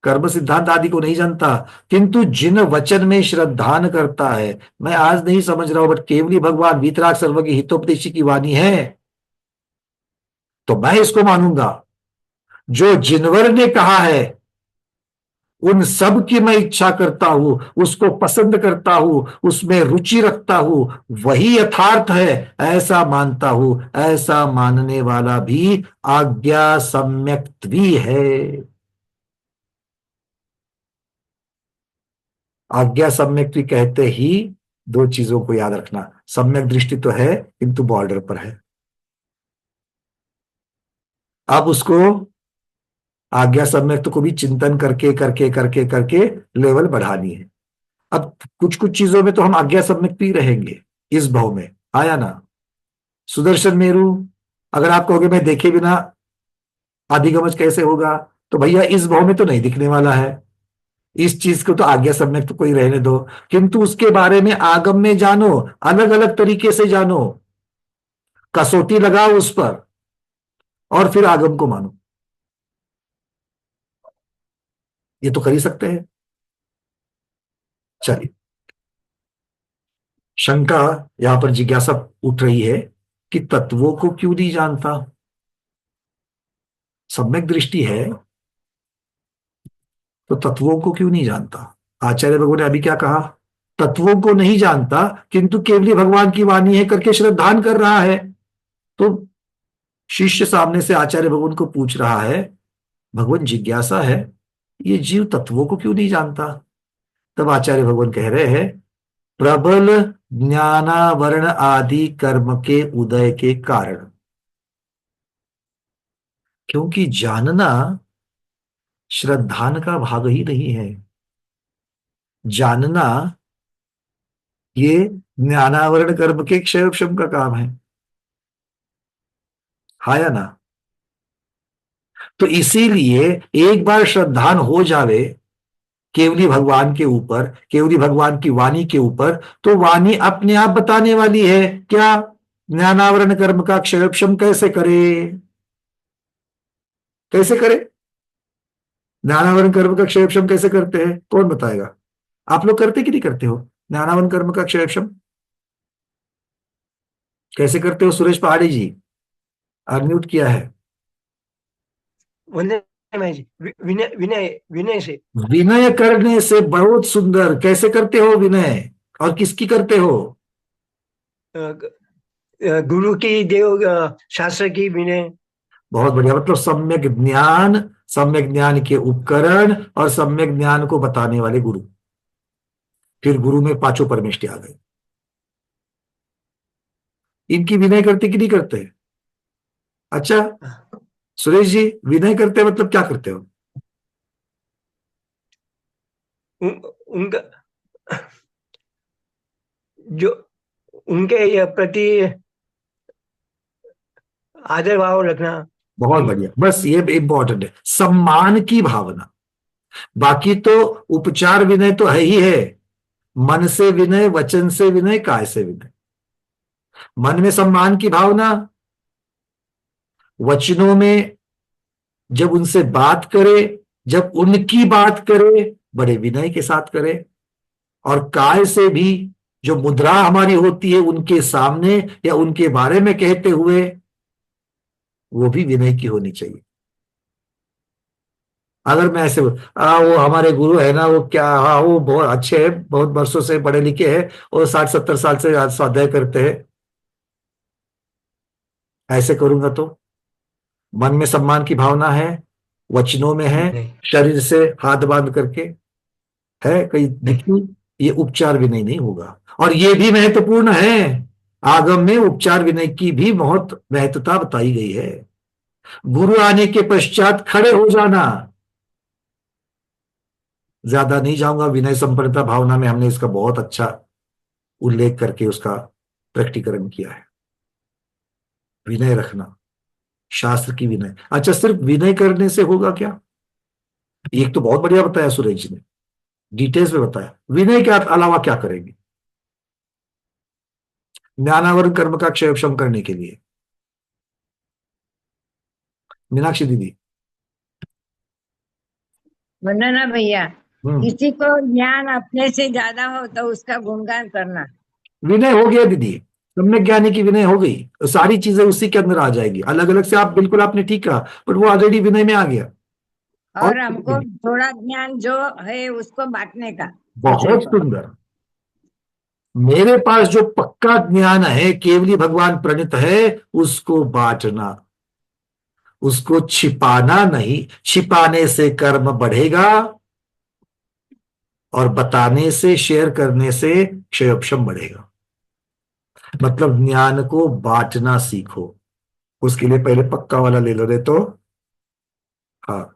कर्म सिद्धांत आदि को नहीं जानता, किंतु जिन वचन में श्रद्धान करता है। मैं आज नहीं समझ रहा हूं, बट केवली भगवान वीतराग सर्वज्ञ हितोपदेशी की वाणी है, तो मैं इसको मानूंगा। जो जिनवर ने कहा है उन सब की मैं इच्छा करता हूं, उसको पसंद करता हूं, उसमें रुचि रखता हूं, वही यथार्थ है, ऐसा मानता हूं। ऐसा मानने वाला भी आज्ञा सम्यक भी है। आज्ञा सम्यक भी कहते ही दो चीजों को याद रखना, सम्यक दृष्टि तो है किंतु बॉर्डर पर है। अब उसको आज्ञा सम्यक को भी चिंतन करके करके करके करके लेवल बढ़ानी है। अब कुछ कुछ चीजों में तो हम आज्ञा सम्यक भी रहेंगे इस भाव में, आया ना? सुदर्शन मेरू, अगर आप कहोगे मैं देखे बिना आदिगमज कैसे होगा, तो भैया इस भाव में तो नहीं दिखने वाला है। इस चीज को तो आज्ञा सम्यक तो कोई रहने दो, किंतु उसके बारे में आगम में जानो, अलग अलग तरीके से जानो, कसौटी लगाओ उस पर, और फिर आगम को मानो। ये तो कर ही सकते हैं। चलिए, शंका यहां पर, जिज्ञासा उठ रही है कि तत्वों को क्यों नहीं जानता। सम्यक दृष्टि है तो तत्वों को क्यों नहीं जानता। आचार्य भगवान ने अभी क्या कहा, तत्वों को नहीं जानता किंतु केवली भगवान की वाणी है करके श्रद्धान कर रहा है। तो शिष्य सामने से आचार्य भगवान को पूछ रहा है, भगवान जिज्ञासा है, ये जीव तत्वों को क्यों नहीं जानता। तब आचार्य भगवान कह रहे हैं, प्रबल ज्ञानावरण आदि कर्म के उदय के कारण। क्योंकि जानना श्रद्धान का भाग ही नहीं है। जानना ये ज्ञानावरण कर्म के क्षय क्षम का काम है, हाँ या ना। तो इसीलिए एक बार श्रद्धान हो जावे केवली भगवान के ऊपर, केवली भगवान की वाणी के ऊपर, तो वाणी अपने आप बताने वाली है क्या, ज्ञानावरण कर्म का क्षय क्षम कैसे करे। कैसे करे, ज्ञानावरण कर्म का क्षय क्षम कैसे करते हैं, कौन बताएगा। आप लोग करते कि नहीं करते हो ज्ञानावरण कर्म का क्षय क्षम, कैसे करते हो सुरेश पहाड़ी जी, अनम्यूट किया है। वंदे मातरम जी। विनय विनय विनय से। विनय करने से, बहुत सुंदर। कैसे करते हो विनय, और किसकी करते हो। गुरु की, देव शास्त्र की विनय। बहुत बढ़िया, मतलब सम्यक ज्ञान, सम्यक ज्ञान के उपकरण और सम्यक ज्ञान को बताने वाले गुरु। फिर गुरु में पांचों परमेष्टि आ गए। इनकी विनय करते कि नहीं करते। अच्छा सुरेश जी, विनय करते मतलब क्या करते हो। उनका जो उनके प्रति आदर भाव रखना। बहुत बढ़िया, बस ये इंपॉर्टेंट है, सम्मान की भावना। बाकी तो उपचार विनय तो है ही है, मन से विनय, वचन से विनय, काय से विनय। मन में सम्मान की भावना, वचनों में जब उनसे बात करे, जब उनकी बात करे बड़े विनय के साथ करे, और काय से भी जो मुद्रा हमारी होती है उनके सामने या उनके बारे में कहते हुए, वो भी विनय की होनी चाहिए। अगर मैं ऐसे वो हमारे गुरु है ना, वो क्या, हाँ वो बहुत अच्छे हैं, बहुत वर्षों से पढ़े लिखे हैं और 60-70 साल से स्वाध्याय करते हैं, ऐसे करूंगा तो मन में सम्मान की भावना है, वचनों में है, नहीं शरीर से हाथ बांध करके है कहीं नहीं। दिखी, ये उपचार विनय नहीं होगा। और ये भी महत्वपूर्ण है, आगम में उपचार विनय की भी बहुत महत्वता बताई गई है। गुरु आने के पश्चात खड़े हो जाना, ज्यादा नहीं जाऊंगा, विनय संपन्नता भावना में हमने इसका बहुत अच्छा उल्लेख करके उसका प्रकटीकरण किया है। विनय रखना, शास्त्र की विनय। अच्छा, सिर्फ विनय करने से होगा क्या, एक तो बहुत बढ़िया बताया सुरेश जी ने, डिटेल्स में बताया, विनय के अलावा क्या करेंगे ज्ञानावरण कर्म का क्षयक्षम करने के लिए। मीनाक्षी दीदी। वंदना भैया, हम्म, किसी को ज्ञान अपने से ज्यादा हो तो उसका गुणगान करना। विनय हो गया दीदी, सम्यक ज्ञानी की विनय हो गई, तो सारी चीजें उसी के अंदर आ जाएगी। अलग अलग से आप बिल्कुल आपने ठीक कहा, बट वो ऑलरेडी विनय में आ गया। और और हमको थोड़ा ज्ञान जो है उसको बांटने का दूसरे बहुत को। सुंदर, मेरे पास जो पक्का ज्ञान है, केवली भगवान प्रणीत है, उसको बांटना, उसको छिपाना नहीं। छिपाने से कर्म बढ़ेगा और बताने से, शेयर करने से क्षयोक्षम बढ़ेगा। मतलब ज्ञान को बांटना सीखो, उसके लिए पहले पक्का वाला ले लो रे तो, हाँ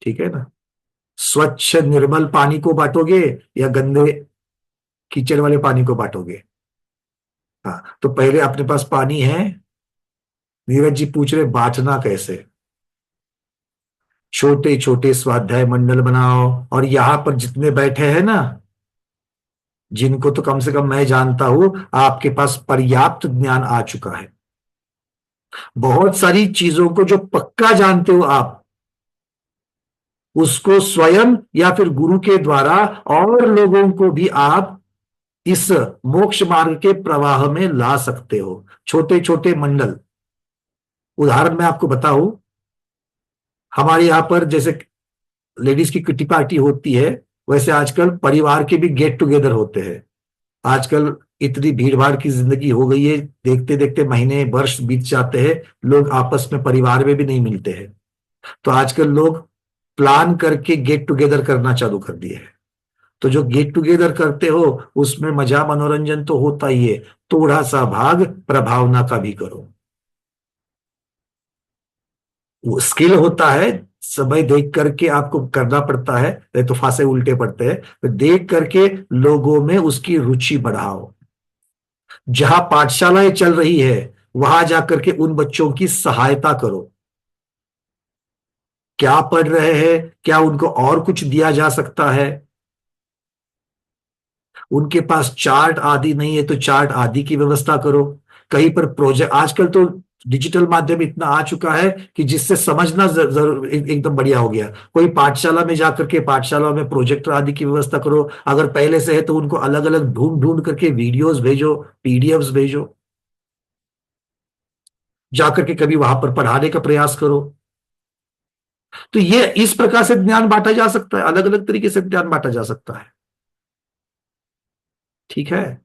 ठीक है ना। स्वच्छ निर्मल पानी को बांटोगे या गंदे कीचड़ वाले पानी को बांटोगे। हाँ, तो पहले अपने पास पानी है, नीरज जी पूछ रहे बांटना कैसे। छोटे छोटे स्वाध्याय मंडल बनाओ, और यहां पर जितने बैठे हैं ना, जिनको तो कम से कम मैं जानता हूं, आपके पास पर्याप्त ज्ञान आ चुका है। बहुत सारी चीजों को जो पक्का जानते हो आप, उसको स्वयं या फिर गुरु के द्वारा और लोगों को भी आप इस मोक्ष मार्ग के प्रवाह में ला सकते हो। छोटे छोटे मंडल, उदाहरण मैं आपको बताऊं, हमारे यहां पर जैसे लेडीज की किटी पार्टी होती है, वैसे आजकल परिवार के भी गेट टुगेदर होते हैं। आजकल इतनी भीड़ भाड़ की जिंदगी हो गई है, देखते देखते महीने वर्ष बीत जाते हैं, लोग आपस में परिवार में भी नहीं मिलते हैं। तो आजकल लोग प्लान करके गेट टुगेदर करना चालू कर दिए हैं। तो जो गेट टुगेदर करते हो उसमें मजा मनोरंजन तो होता ही है, थोड़ा सा भाग प्रभावना का भी करो। वो स्किल होता है, समय देख करके आपको करना पड़ता है, नहीं तो फांसे उल्टे पड़ते हैं। तो देख करके लोगों में उसकी रुचि बढ़ाओ। जहां पाठशालाएं चल रही है वहां जाकर के उन बच्चों की सहायता करो। क्या पढ़ रहे हैं, क्या उनको और कुछ दिया जा सकता है? उनके पास चार्ट आदि नहीं है तो चार्ट आदि की व्यवस्था करो। कहीं पर प्रोजेक्ट, आजकल तो डिजिटल माध्यम इतना आ चुका है कि जिससे समझना जरूर एकदम बढ़िया हो गया। कोई पाठशाला में जाकर के पाठशाला में प्रोजेक्टर आदि की व्यवस्था करो। अगर पहले से है तो उनको अलग अलग ढूंढ ढूंढ करके वीडियोस भेजो, पीडीएफ्स भेजो, जाकर के कभी वहां पर पढ़ाने का प्रयास करो। तो ये इस प्रकार से ज्ञान बांटा जा सकता है, अलग अलग तरीके से ज्ञान बांटा जा सकता है। ठीक है।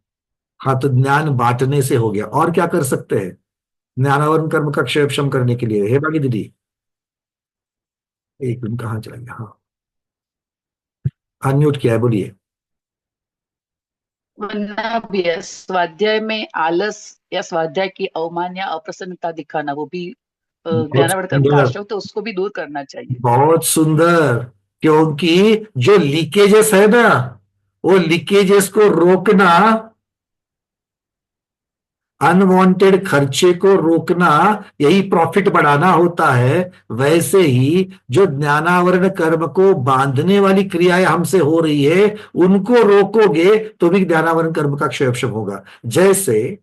हाँ, तो ज्ञान बांटने से हो गया। और क्या कर सकते हैं ज्ञानावरण कर्म का क्षयक्षम करने के लिए? हे बागी दीदी, एक मिनट, कहाँ चला गया? हाँ, अनम्यूट किया है, बोलिए। वरना भी है, स्वाध्याय में आलस या स्वाध्याय की अवमान्य अप्रसन्नता दिखाना, वो भी बहुत ज्ञानावरण कर्म का सुंदर, आश्रय, तो उसको भी दूर करना चाहिए। बहुत सुंदर। क्योंकि जो लीकेजेस है ना, वो लीकेजेस को रोकना, अनवांटेड खर्चे को रोकना, यही प्रॉफिट बढ़ाना होता है। वैसे ही जो ज्ञानावरण कर्म को बांधने वाली क्रियाएं हमसे हो रही है, उनको रोकोगे तो भी ज्ञानावरण कर्म का क्षयक्षम होगा। जैसे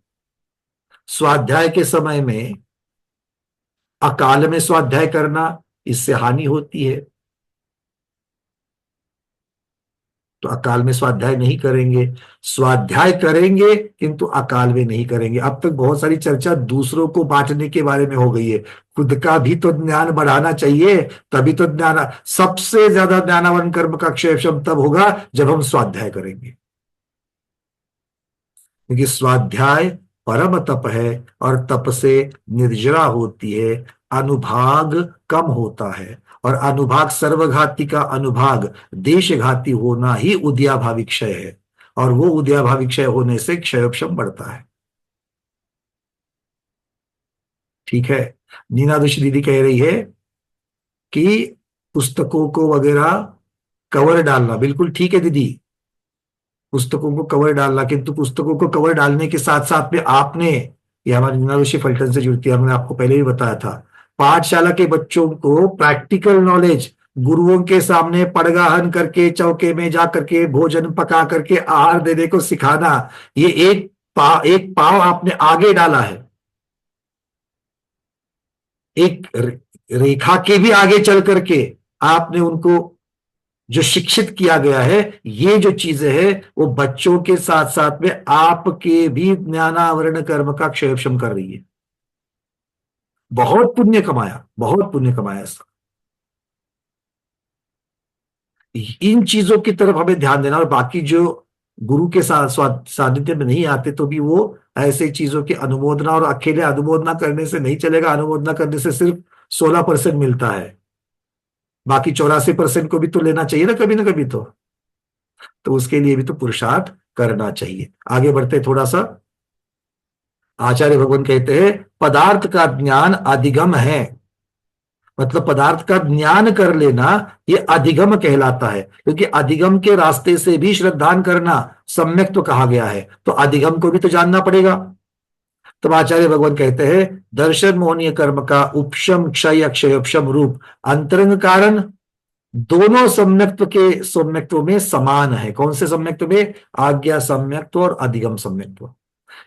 स्वाध्याय के समय में अकाल में स्वाध्याय करना, इससे हानि होती है, तो अकाल में स्वाध्याय नहीं करेंगे। स्वाध्याय करेंगे किंतु अकाल में नहीं करेंगे। अब तक बहुत सारी चर्चा दूसरों को बांटने के बारे में हो गई है, खुद का भी तो ज्ञान बढ़ाना चाहिए। तभी तो ज्ञान, सबसे ज्यादा ज्ञानावरण कर्म का क्षयक्षम तब होगा जब हम स्वाध्याय करेंगे, क्योंकि स्वाध्याय परम तप है और तप से निर्जरा होती है, अनुभाग कम होता है। और अनुभाग सर्वघाती का अनुभाग देशघाती होना ही उद्याभावी क्षय है, और वो उद्याभावी क्षय होने से क्षयोक्षम बढ़ता है। ठीक है। नीना दोषी दीदी कह रही है कि पुस्तकों को वगैरह कवर डालना, बिल्कुल ठीक है दीदी, पुस्तकों को कवर डालना, किंतु पुस्तकों को कवर डालने के साथ साथ में आपने, ये हमारी नीना दोषी फल्टन से जुड़ती है, हमने आपको पहले भी बताया था, पाठशाला के बच्चों को प्रैक्टिकल नॉलेज गुरुओं के सामने पड़गाहन करके चौके में जा करके भोजन पका करके आहार देने को सिखाना, ये एक पाव आपने आगे डाला है, एक रेखा के भी आगे चल करके आपने उनको जो शिक्षित किया गया है। ये जो चीजें हैं वो बच्चों के साथ साथ में आपके भी ज्ञानावरण कर्म का क्षयक्षम कर रही है। बहुत पुण्य कमाया, बहुत पुण्य कमाया इसका। इन चीजों की तरफ हमें ध्यान देना। और बाकी जो गुरु के साथ सानिध्य में नहीं आते तो भी वो ऐसे चीजों की अनुमोदना, और अकेले अनुमोदना करने से नहीं चलेगा, अनुमोदना करने से सिर्फ 16% मिलता है, बाकी 84% को भी तो लेना चाहिए ना कभी तो उसके लिए भी तो पुरुषार्थ करना चाहिए। आगे बढ़ते थोड़ा सा। आचार्य भगवान कहते हैं पदार्थ का ज्ञान अधिगम है, मतलब पदार्थ का ज्ञान कर लेना ये अधिगम कहलाता है, क्योंकि अधिगम के रास्ते से भी श्रद्धान करना सम्यक तो कहा गया है, तो अधिगम को भी तो जानना पड़ेगा। तब आचार्य भगवान कहते हैं दर्शन मोहनीय कर्म का उपशम क्षय क्षयोपशम रूप अंतरंग कारण दोनों सम्यक्त्व के सम्यक्त्व में समान है। कौन से सम्यक्त्व में? आज्ञा सम्यक्त्व और अधिगम सम्यक्त्व।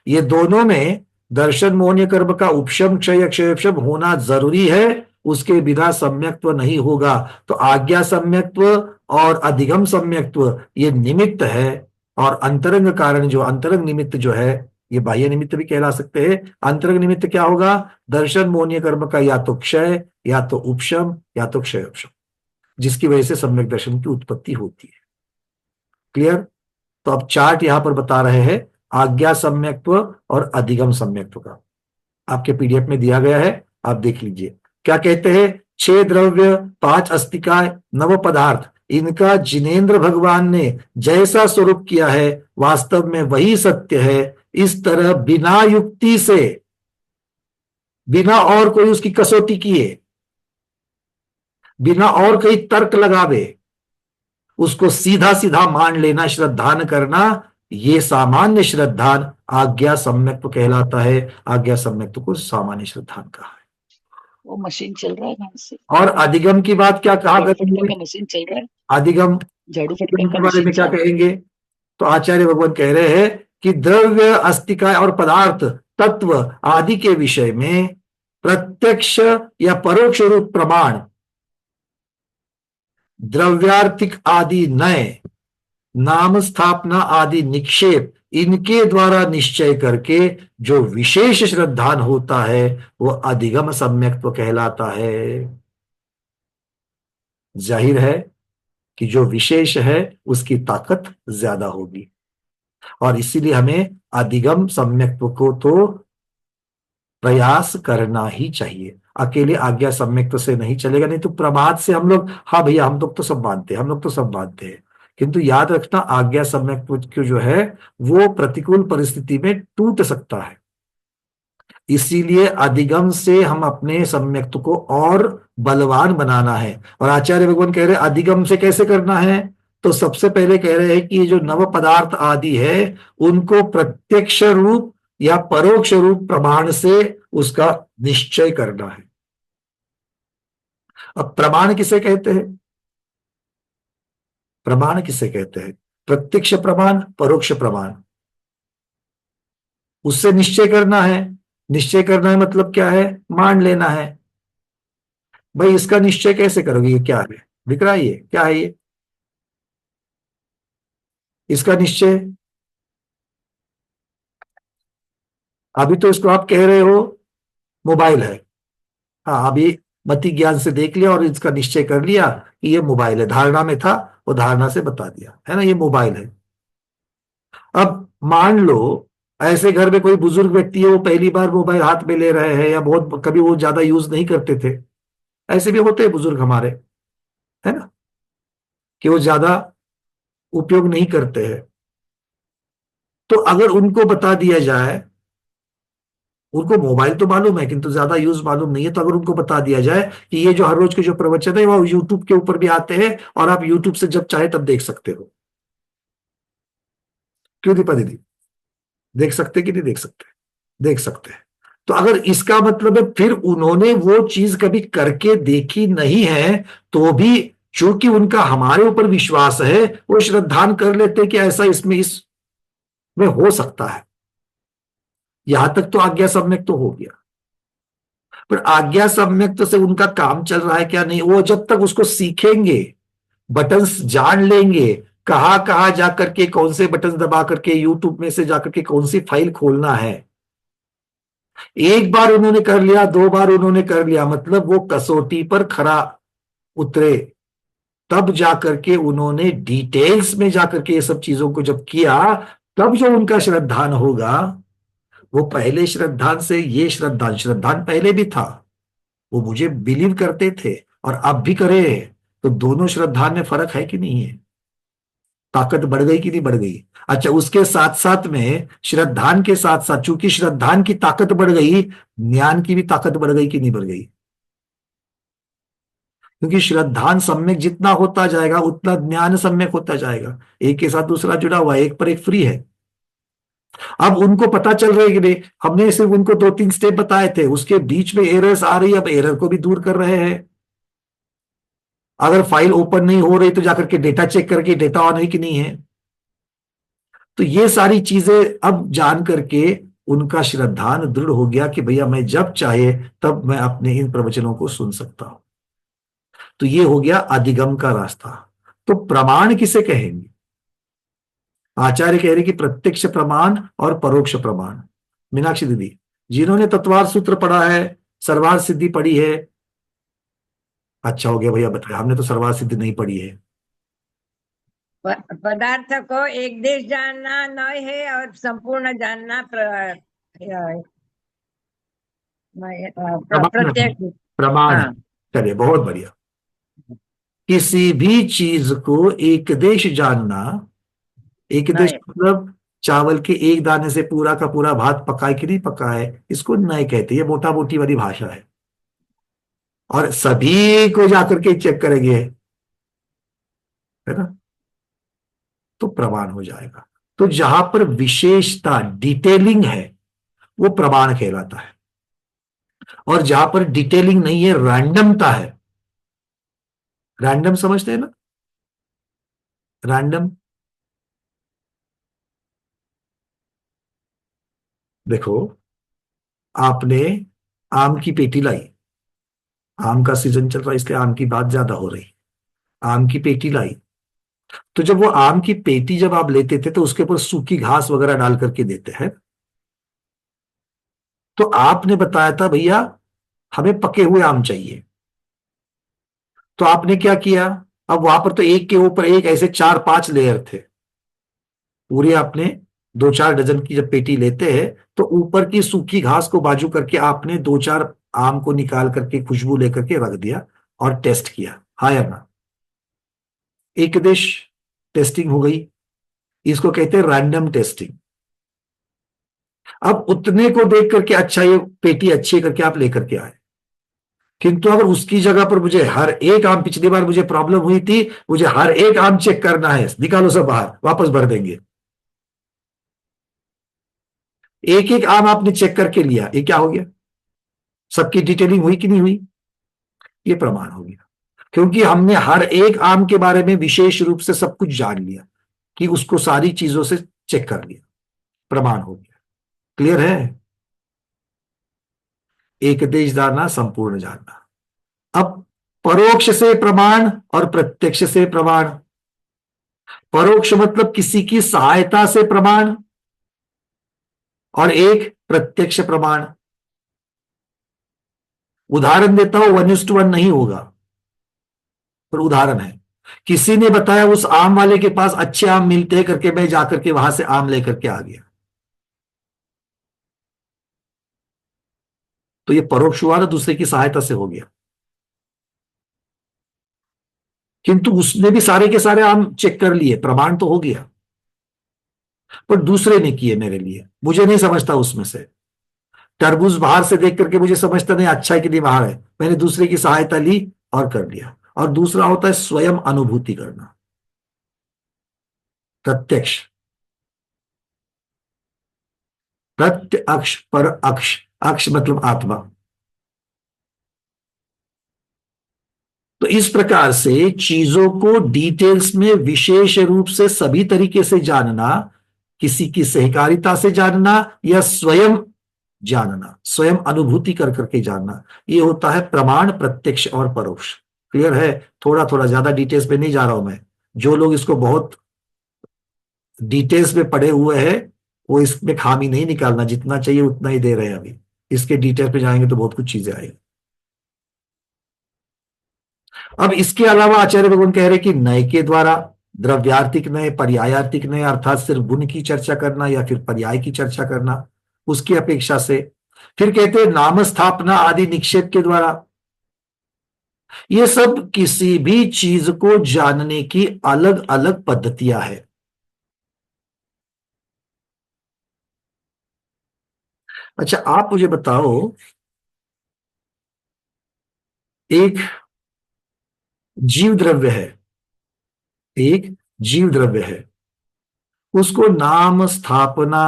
ये दोनों में दर्शन मोहनीय कर्म का उपशम क्षय क्षयोपशम होना जरूरी है, उसके बिना सम्यक्त्व नहीं होगा। तो आज्ञा सम्यक्त्व और अधिगम सम्यक्त्व ये निमित्त है, और अंतरंग कारण जो अंतरंग निमित्त जो है, ये बाह्य निमित्त भी कहला सकते हैं। अंतरंग निमित्त क्या होगा? दर्शन मोहनीय कर्म का या तो क्षय, या तो उपशम, या तो क्षय उपशम, जिसकी वजह से सम्यक दर्शन की उत्पत्ति होती है। क्लियर? तो अब चार्ट यहां पर बता रहे हैं आज्ञा सम्यक्त्व और अधिगम सम्यक्त्व का, आपके पीडीएफ में दिया गया है, आप देख लीजिए। क्या कहते हैं? 6 द्रव्य, 5 अस्तिकाय, 9 पदार्थ, इनका जिनेन्द्र भगवान ने जैसा स्वरूप किया है वास्तव में वही सत्य है। इस तरह बिना युक्ति से, बिना और कोई उसकी कसौटी किए, बिना और कोई तर्क लगावे, उसको सीधा सीधा मान लेना, श्रद्धान करना, ये सामान्य श्रद्धान आज्ञा सम्यक्त्व कहलाता है। आज्ञा सम्यक्त्व को सामान्य श्रद्धान कहा है। वो मशीन चल रहा है कहाँ से? और अधिगम की बात क्या कहा झाड़ू फटने करेंगे? का मशीन चल रहा है, अधिगम झाड़ू फटने के का बारे में मशीन क्या चल कहेंगे? तो आचार्य भगवान कह रहे हैं कि द्रव्य, अस्तिका और पदार्थ, तत्व आदि के विषय में प्रत्यक्ष या परोक्ष रूप प्रमाण, द्रव्यार्थिक आदि नय, नाम स्थापना आदि निक्षेप, इनके द्वारा निश्चय करके जो विशेष श्रद्धान होता है वो अधिगम सम्यक्त्व कहलाता है। जाहिर है कि जो विशेष है उसकी ताकत ज्यादा होगी, और इसीलिए हमें अधिगम सम्यक्त्व को तो प्रयास करना ही चाहिए। अकेले आज्ञा सम्यक्त्व से नहीं चलेगा, नहीं तो प्रमाद से हम लोग, हाँ भैया हम लोग तो सब मानते हैं, हम लोग तो सब मानते हैं, किंतु याद रखना आज्ञा सम्यक्त्व जो है वो प्रतिकूल परिस्थिति में टूट सकता है। इसीलिए अधिगम से हम अपने सम्यक्त्व को और बलवान बनाना है। और आचार्य भगवान कह रहे हैं अधिगम से कैसे करना है? तो सबसे पहले कह रहे हैं कि ये जो नव पदार्थ आदि है उनको प्रत्यक्ष रूप या परोक्ष रूप प्रमाण से उसका निश्चय करना है। अब प्रमाण किसे कहते हैं? प्रमाण किसे कहते हैं? प्रत्यक्ष प्रमाण, परोक्ष प्रमाण, उससे निश्चय करना है। निश्चय करना है मतलब क्या है? मान लेना है। भाई इसका निश्चय कैसे करोगे? ये क्या है? दिख रहा है ये क्या है? ये इसका निश्चय, अभी तो इसको आप कह रहे हो मोबाइल है, हाँ अभी मति ज्ञान से देख लिया और इसका निश्चय कर लिया कि ये मोबाइल है, धारणा में था वो धारणा से बता दिया है ना, ये मोबाइल है। अब मान लो ऐसे घर में कोई बुजुर्ग व्यक्ति है, वो पहली बार मोबाइल हाथ में ले रहे हैं, या बहुत कभी वो ज्यादा यूज नहीं करते थे, ऐसे भी होते हैं बुजुर्ग हमारे, है ना, कि वो ज्यादा उपयोग नहीं करते हैं। तो अगर उनको बता दिया जाए, उनको मोबाइल तो मालूम है किंतु ज्यादा यूज मालूम नहीं है, तो अगर उनको बता दिया जाए कि ये जो हर रोज के जो प्रवचन है वो यूट्यूब के ऊपर भी आते हैं और आप यूट्यूब से जब चाहे तब देख सकते हो, क्यों दीपा दीदी? देख सकते कि नहीं देख सकते? देख सकते हैं। तो अगर इसका मतलब है फिर उन्होंने वो चीज कभी करके देखी नहीं है, तो भी चूंकि उनका हमारे ऊपर विश्वास है वो श्रद्धान कर लेते कि ऐसा इसमें हो सकता है। यहां तक तो आज्ञा सम्यक तो हो गया, पर आज्ञा सम्यक तो से उनका काम चल रहा है क्या? नहीं, वो जब तक उसको सीखेंगे, बटन्स जान लेंगे, कहां कहां जाकर के कौन से बटन दबा करके यूट्यूब में से जाकर के कौन सी फाइल खोलना है, एक बार उन्होंने कर लिया, 2 बार उन्होंने कर लिया, मतलब वो कसौटी पर खरा उतरे, तब जाकर के उन्होंने डिटेल्स में जाकर के ये सब चीजों को जब किया, तब जो उनका श्रद्धान होगा, वो पहले श्रद्धान से ये श्रद्धान पहले भी था, वो मुझे बिलीव करते थे और अब भी करे, तो दोनों श्रद्धान में फर्क है कि नहीं है? ताकत बढ़ गई कि नहीं बढ़ गई? अच्छा, उसके साथ साथ में श्रद्धान के साथ साथ चूंकि श्रद्धान की ताकत बढ़ गई, ज्ञान की भी ताकत बढ़ गई कि नहीं बढ़ गई? क्योंकि श्रद्धान सम्यक जितना होता जाएगा उतना ज्ञान सम्यक होता जाएगा, एक के साथ दूसरा जुड़ा हुआ, एक पर एक फ्री है। अब उनको पता चल रहा है कि नहीं, हमने सिर्फ उनको 2-3 स्टेप बताए थे, उसके बीच में एरर्स आ रही है, अब एरर को भी दूर कर रहे हैं। अगर फाइल ओपन नहीं हो रही तो जाकर के डेटा चेक करके डेटा ऑन है कि नहीं है। तो ये सारी चीजें अब जान करके उनका श्रद्धान दृढ़ हो गया कि भैया मैं जब चाहे तब मैं अपने इन प्रवचनों को सुन सकता हूं। तो ये हो गया अधिगम का रास्ता। तो प्रमाण किसे कहेंगे? आचार्य कह रहे कि प्रत्यक्ष प्रमाण और परोक्ष प्रमाण। मीनाक्षी दीदी, जिन्होंने तत्वार सूत्र पढ़ा है, सर्वार सिद्धि पढ़ी है, अच्छा हो गया भैया बताया, हमने तो सर्वार सिद्धि नहीं पढ़ी है। पदार्थ को एक देश जानना न है और संपूर्ण जानना प्रमाण है, प्रत्यक्ष। प्रमाण है। हाँ, चलिए बहुत बढ़िया। किसी भी चीज को एक देश जानना, एक देश नहीं। मतलब चावल के एक दाने से पूरा का पूरा भात पका है कि नहीं पका है, इसको नहीं कहते, ये मोटा मोटी वाली भाषा है। और सभी को जाकर के चेक करेंगे, है ना, तो प्रमाण हो जाएगा। तो जहां पर विशेषता डिटेलिंग है वो प्रमाण कहलाता है, और जहां पर डिटेलिंग नहीं है, रैंडमता है, रैंडम समझते हैं ना, रैंडम। देखो, आपने आम की पेटी लाई, आम का सीजन चल रहा है इसलिए आम की बात ज्यादा हो रही, आम की पेटी लाई। तो जब वो आम की पेटी जब आप लेते थे तो उसके ऊपर सूखी घास वगैरह डाल करके देते हैं। तो आपने बताया था भैया हमें पके हुए आम चाहिए, तो आपने क्या किया, अब वहां पर तो एक के ऊपर एक ऐसे 4-5 लेयर थे पूरे। आपने 2-4 डजन की जब पेटी लेते हैं तो ऊपर की सूखी घास को बाजू करके आपने 2-4 आम को निकाल करके खुशबू लेकर के रख दिया और टेस्ट किया, हाँ या ना। एक देश टेस्टिंग हो गई, इसको कहते हैं रैंडम टेस्टिंग। अब उतने को देख करके अच्छा ये पेटी अच्छी करके आप लेकर के आए, किंतु अगर उसकी जगह पर मुझे हर एक आम, पिछली बार मुझे प्रॉब्लम हुई थी, मुझे हर एक आम चेक करना है, निकालो सब बाहर, वापस भर देंगे। एक एक आम आपने चेक करके लिया, ये क्या हो गया, सबकी डिटेलिंग हुई कि नहीं हुई, ये प्रमाण हो गया। क्योंकि हमने हर एक आम के बारे में विशेष रूप से सब कुछ जान लिया, कि उसको सारी चीजों से चेक कर लिया, प्रमाण हो गया। क्लियर है? एक देश जानना, संपूर्ण जानना। अब परोक्ष से प्रमाण और प्रत्यक्ष से प्रमाण। परोक्ष मतलब किसी की सहायता से प्रमाण, और एक प्रत्यक्ष प्रमाण। उदाहरण देता हूं, 1:1 नहीं होगा, पर उदाहरण है। किसी ने बताया उस आम वाले के पास अच्छे आम मिलते हैं करके, मैं जाकर के वहां से आम लेकर के आ गया, तो ये परोक्ष हुआ ना, दूसरे की सहायता से हो गया। किंतु उसने भी सारे के सारे आम चेक कर लिए, प्रमाण तो हो गया, पर दूसरे ने किए मेरे लिए, मुझे नहीं समझता उसमें से। तरबूज बाहर से देख करके मुझे समझता नहीं अच्छा है कि नहीं बाहर है, मैंने दूसरे की सहायता ली और कर लिया। और दूसरा होता है स्वयं अनुभूति करना, प्रत्यक्ष। प्रत्यक्ष पर अक्ष, अक्ष मतलब आत्मा। तो इस प्रकार से चीजों को डिटेल्स में विशेष रूप से सभी तरीके से जानना, किसी की सहकारिता से जानना या स्वयं जानना, स्वयं अनुभूति कर करके जानना, ये होता है प्रमाण, प्रत्यक्ष और परोक्ष। क्लियर है? थोड़ा थोड़ा, ज्यादा डिटेल्स पे नहीं जा रहा हूं मैं। जो लोग इसको बहुत डिटेल्स में पढ़े हुए हैं वो इसमें खामी नहीं निकालना, जितना चाहिए उतना ही दे रहे हैं अभी। इसके डिटेल पे जाएंगे तो बहुत कुछ चीजें आएगी। अब इसके अलावा आचार्य भगवान कह रहे कि नय के द्वारा, द्रव्यार्थिक नय, पर्यायार्थिक नय, अर्थात सिर्फ गुण की चर्चा करना या फिर पर्याय की चर्चा करना, उसकी अपेक्षा से। फिर कहते हैं नाम स्थापना आदि निक्षेप के द्वारा। ये सब किसी भी चीज को जानने की अलग अलग पद्धतियां है। अच्छा, आप मुझे बताओ, एक जीव द्रव्य है, एक जीव द्रव्य है, उसको नाम स्थापना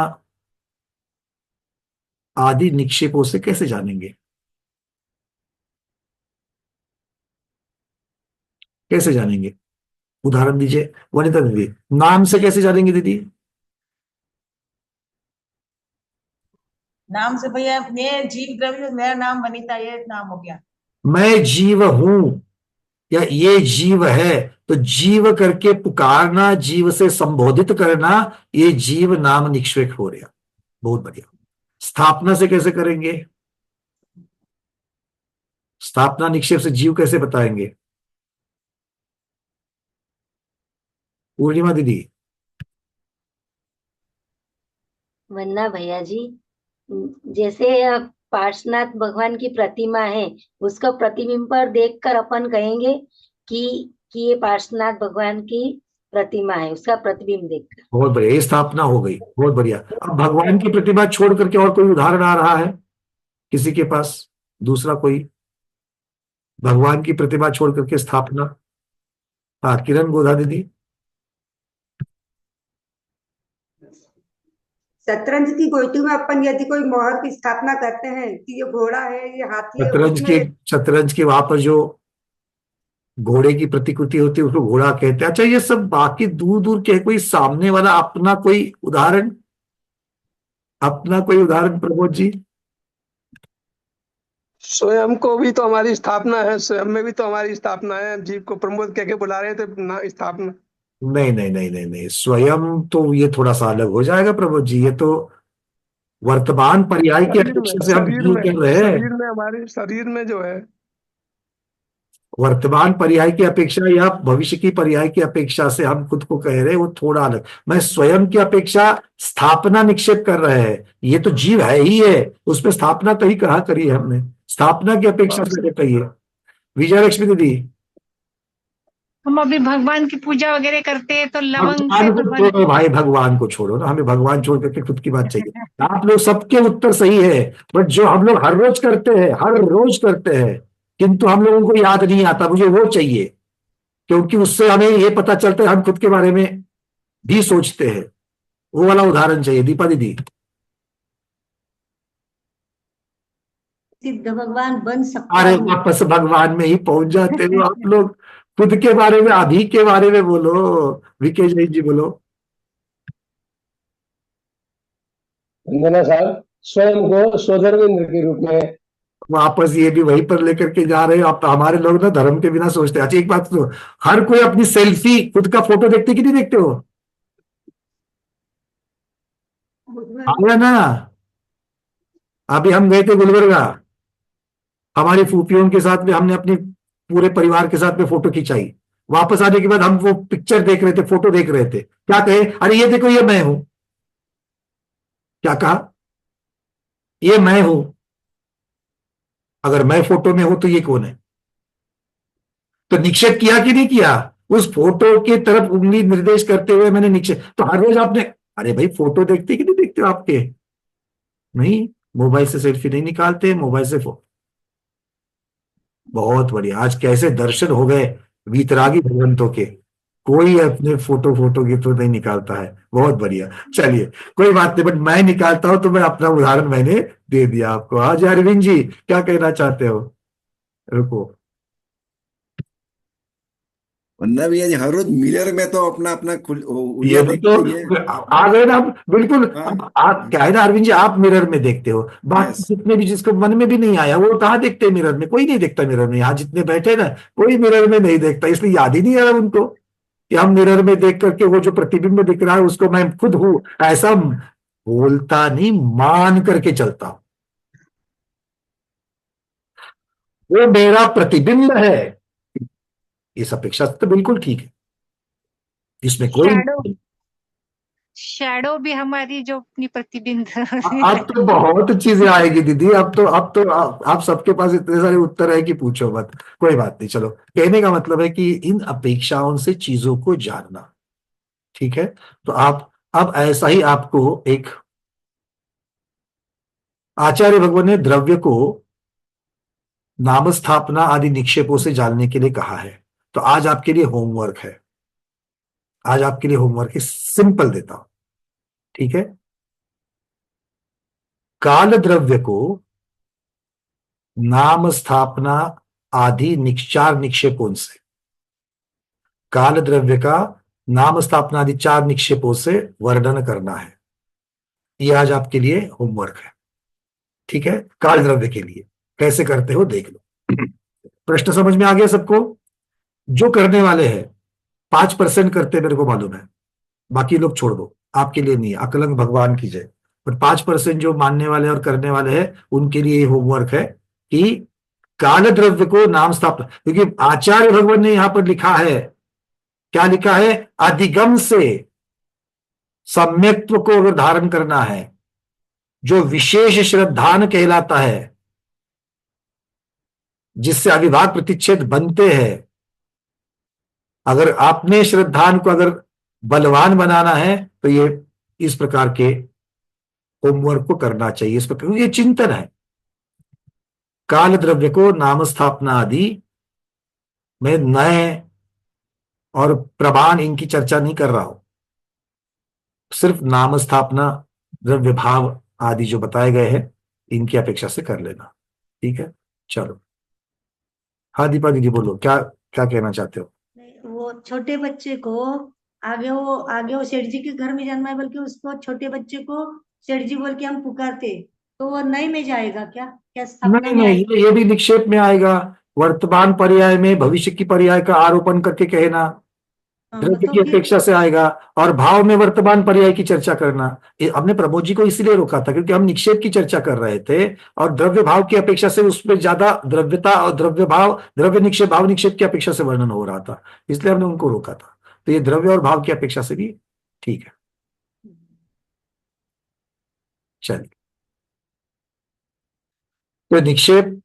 आदि निक्षेपों से कैसे जानेंगे? कैसे जानेंगे? उदाहरण दीजिए वनिता दीदी, नाम से कैसे जानेंगे दीदी? नाम से भैया ये जीव द्रव्य, मेरा नाम वनिता, ये नाम हो गया। मैं जीव हूं या ये जीव है, तो जीव करके पुकारना, जीव से संबोधित करना, ये जीव नाम निक्षेप हो रहा। बहुत बढ़िया। स्थापना से कैसे करेंगे? स्थापना निक्षेप से जीव कैसे बताएंगे? पूर्णिमा दीदी। वन्ना भैया जी, जैसे पार्श्वनाथ भगवान की प्रतिमा है, उसका प्रतिबिंब पर देखकर अपन कहेंगे कि ये पार्श्वनाथ भगवान की प्रतिमा है, उसका प्रतिबिंब देखकर। बहुत बढ़िया, ये स्थापना हो गई। बहुत बढ़िया। अब भगवान की प्रतिमा छोड़ करके और कोई उदाहरण आ रहा है किसी के पास? दूसरा कोई? भगवान की प्रतिमा छोड़ करके स्थापना। हाँ, किरण गोधा दीदी। शतरंज की गोटी में अपन यदि कोई मोहर की स्थापना करते हैं कि ये घोड़ा है, ये हाथी है, उसमें शतरंज के वहां पर जो घोड़े की प्रतिकृति होती है उसको घोड़ा कहते हैं। अच्छा, ये सब बाकी दूर दूर के, कोई सामने वाला अपना कोई उदाहरण, अपना कोई उदाहरण प्रमोद जी? स्वयं को भी तो हमारी स्थापना है, स्वयं में भी तो हमारी स्थापना है। जीव को प्रमोद कह के बुला रहे थे ना, स्थापना। नहीं नहीं नहीं नहीं नहीं, स्वयं तो ये थोड़ा सा अलग हो जाएगा प्रमोद जी। ये तो वर्तमान पर्याय की अपेक्षा से हम जीव कर रहे हैं। शरीर में, हमारे शरीर में जो है, वर्तमान पर्याय की अपेक्षा या भविष्य की पर्याय की अपेक्षा से हम खुद को कह रहे हैं, वो थोड़ा अलग। मैं स्वयं की अपेक्षा स्थापना निक्षेप कर रहे हैं। ये तो जीव है ही है, उसमें स्थापना तो ही कहा करी है हमने। स्थापना की अपेक्षा से कहिए विजय लक्ष्मी दीदी। हम अभी भगवान की पूजा वगैरह करते हैं तो लवंग से भगवान को छोड़ो भाई, भगवान को छोड़ो ना, हमें भगवान छोड़ करके खुद की बात चाहिए। आप लोग सबके उत्तर सही है, बट जो हम लोग हर रोज करते हैं, हर रोज करते हैं, किंतु हम लोगों को याद नहीं आता, मुझे वो चाहिए, क्योंकि उससे हमें ये पता चलता है हम खुद के बारे में भी सोचते हैं। वो वाला उदाहरण चाहिए दीपा दीदी। सिद्ध भगवान बन सकता अरे हूँ। वापस भगवान में ही पहुंच जाते हो आप लोग। खुद के बारे में, अभी के बारे में बोलो। विके जैन जी बोलो। वंदना साहब, स्वयं को स्वधर्मेंद्र के रूप में वापस ये भी वहीं पर लेकर के जा रहे हो आप। हमारे लोग ना धर्म के बिना सोचते। अच्छा एक बात सुनो, हर कोई अपनी सेल्फी, खुद का फोटो देखते कि नहीं देखते हो? आया ना? अभी हम गए थे गुलबर्गा, हमारी फूफियों के साथ में, हमने अपने पूरे परिवार के साथ में फोटो खिंचाई। वापस आने के बाद हम वो पिक्चर देख रहे थे, फोटो देख रहे थे, क्या कहे? अरे ये देखो, ये मैं हूं। क्या कहा? ये मैं हूं। अगर मैं फोटो में हूं तो ये कौन है? तो निक्षेप किया कि नहीं किया? उस फोटो की तरफ उंगली निर्देश करते हुए मैंने निक्षेप। तो हर रोज आपने, अरे भाई फोटो देखते कि नहीं देखते हो आपके? नहीं, मोबाइल से सेल्फी नहीं निकालते, मोबाइल से फोटो। बहुत बढ़िया, आज कैसे दर्शन हो गए वीतरागी भगवंतों के। कोई अपने फोटो की तो नहीं निकालता है। बहुत बढ़िया, चलिए कोई बात नहीं, बट मैं निकालता हूं, तो मैं अपना उदाहरण मैंने दे दिया आपको। आज अरविंद जी क्या कहना चाहते हो? रुको। वरना भी हर रोज मिरर में तो अपना अपना ये देखते ही है। तो आ गए ना आप, बिल्कुल। हाँ, अब आप क्या है ना अरविंद जी, आप मिरर में देखते हो, बाकी यस। जितने भी जिसको मन में भी नहीं आया वो कहाँ देखते हैं मिरर में? कोई नहीं देखता मिरर में। यहाँ जितने बैठे ना, कोई मिरर में नहीं देखता, इसलिए याद ही नहीं आ रहा उनको कि हम मिरर में देख करके वो जो प्रतिबिंब दिख रहा है उसको मैं खुद हूं, ऐसा बोलता नहीं, मान करके चलता हूं। वो मेरा प्रतिबिंब है, इस अपेक्षा से तो बिल्कुल ठीक है, इसमें कोई। शैडो भी हमारी जो अपनी प्रतिबिंब अब तो बहुत चीजें आएगी दीदी। अब तो आप सबके पास इतने सारे उत्तर है कि पूछो मत। कोई बात नहीं, चलो। कहने का मतलब है कि इन अपेक्षाओं से चीजों को जानना, ठीक है? तो आप अब ऐसा ही आपको एक आचार्य भगवान ने द्रव्य को नाम स्थापना आदि निक्षेपों से जानने के लिए कहा है। तो आज आपके लिए होमवर्क है, आज आपके लिए होमवर्क है, सिंपल देता हूं, ठीक है? काल द्रव्य को नाम स्थापना आदि चार निक्षेपों से, काल द्रव्य का नाम स्थापना आदि चार निक्षेपों से वर्णन करना है। यह आज आपके लिए होमवर्क है। ठीक है, काल द्रव्य के लिए कैसे करते हो देख लो। प्रश्न समझ में आ गया सबको? जो करने वाले हैं 5% करते मेरे को मालूम है, बाकी लोग छोड़ दो, आपके लिए नहीं है, अकलंग भगवान की जय। पर 5% जो मानने वाले और करने वाले हैं उनके लिए ये होमवर्क है कि काल द्रव्य को नाम स्थापना, क्योंकि आचार्य भगवान ने यहां पर लिखा है, क्या लिखा है? अधिगम से सम्यक्त्व को अगर धारण करना है, जो विशेष श्रद्धान कहलाता है, जिससे अविभाग प्रतिच्छेद बनते हैं, अगर आपने श्रद्धान को अगर बलवान बनाना है तो ये इस प्रकार के होमवर्क को करना चाहिए। इस प्रकार ये चिंतन है। काल द्रव्य को नाम स्थापना आदि में नए और प्रमाण इनकी चर्चा नहीं कर रहा हूं, सिर्फ नाम स्थापना, द्रव्य भाव आदि जो बताए गए हैं इनकी अपेक्षा से कर लेना। ठीक है, चलो। हाँ दीपा दीदी बोलो, क्या क्या कहना चाहते हो? वो छोटे बच्चे को आगे वो सेठ जी के घर में जन्मा है, बल्कि उसको छोटे बच्चे को सेठ जी बोल के हम पुकारते, तो वो नई में जाएगा क्या? क्या स्थापना नहीं में नहीं, आएगा? ये भी निक्षेप में आएगा। वर्तमान पर्याय में भविष्य की पर्याय का आरोपण करके कहना द्रव्य की फिर अपेक्षा से आएगा, और भाव में वर्तमान पर्याय की चर्चा करना। हमने प्रमोद जी को इसलिए रोका था क्योंकि हम निक्षेप की चर्चा कर रहे थे और द्रव्य भाव की अपेक्षा से उसमें ज्यादा द्रव्यता और द्रव्य भाव, द्रव्य निक्षेप, भाव निक्षेप की अपेक्षा से वर्णन हो रहा था, इसलिए हमने उनको रोका था। तो ये द्रव्य और भाव की अपेक्षा से भी ठीक है। चलिए, तो निक्षेप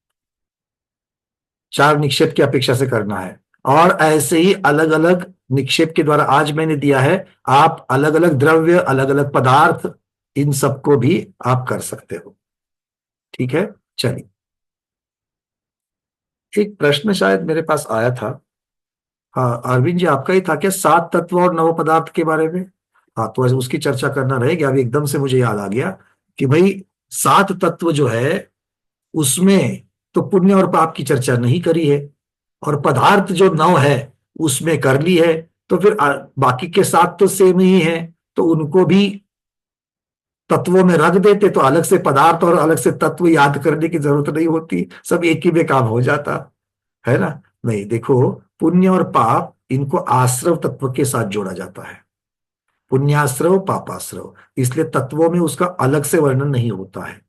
4 निक्षेप की अपेक्षा से करना है, और ऐसे ही अलग अलग निक्षेप के द्वारा आज मैंने दिया है, आप अलग अलग द्रव्य, अलग अलग पदार्थ, इन सबको भी आप कर सकते हो। ठीक है, चलिए। एक प्रश्न शायद मेरे पास आया था, हाँ अरविंद जी आपका ही था क्या, 7 तत्व और 9 पदार्थ के बारे में? हाँ, तो उसकी चर्चा करना रहेगी। अभी एकदम से मुझे याद आ गया कि भाई 7 तत्व जो है उसमें तो पुण्य और पाप की चर्चा नहीं करी है, और पदार्थ जो 9 है उसमें कर ली है, तो फिर बाकी के 7 तो सेम ही है, तो उनको भी तत्वों में रख देते तो अलग से पदार्थ और अलग से तत्व याद करने की जरूरत नहीं होती, सब एक ही में काम हो जाता है ना। नहीं, देखो, पुण्य और पाप इनको आश्रव तत्व के साथ जोड़ा जाता है, पुण्याश्रव पापाश्रव, इसलिए तत्वों में उसका अलग से वर्णन नहीं होता है।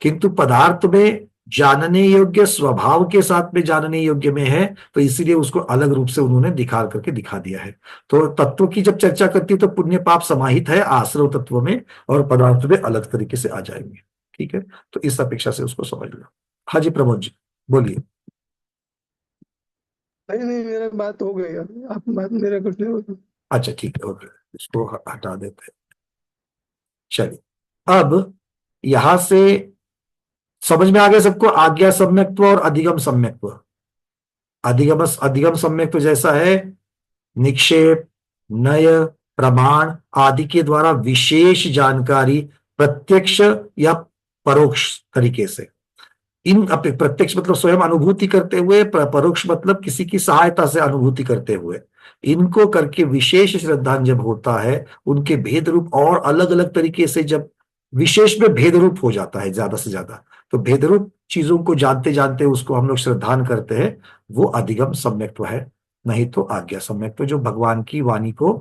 किंतु पदार्थ में जानने योग्य, स्वभाव के साथ में जानने योग्य में है, तो इसीलिए उसको अलग रूप से उन्होंने दिखा दिया है। तो तत्व की जब चर्चा करती है तो पुण्य पाप समाहित है आश्रव तत्व में, और पदार्थ में अलग तरीके से आ जाएंगे। ठीक है, तो इस अपेक्षा से उसको समझ लो। हाँ जी प्रमोद जी बोलिए। नहीं मेरा बात हो गई, आप बात मेरा कुछ नहीं होता। अच्छा ठीक है, ओके, इसको हटा देते हैं। चलिए, अब यहां से समझ में आ गया सबको, आज्ञा सम्यक्त्व और अधिगम सम्यक्त्व। अधिगम सम्यक्त्व जैसा है निक्षेप, नय, प्रमाण आदि के द्वारा विशेष जानकारी प्रत्यक्ष या परोक्ष तरीके से, इन प्रत्यक्ष मतलब स्वयं अनुभूति करते हुए, परोक्ष मतलब किसी की सहायता से अनुभूति करते हुए, इनको करके विशेष श्रद्धान जब होता है, उनके भेद रूप और अलग अलग तरीके से जब विशेष में भेद रूप हो जाता है ज्यादा से ज्यादा, तो भेद रूप चीजों को जानते जानते उसको हम लोग श्रद्धान करते हैं, वो अधिगम सम्यक्त्व है। नहीं तो आज्ञा सम्यक्त्व, जो भगवान की वाणी को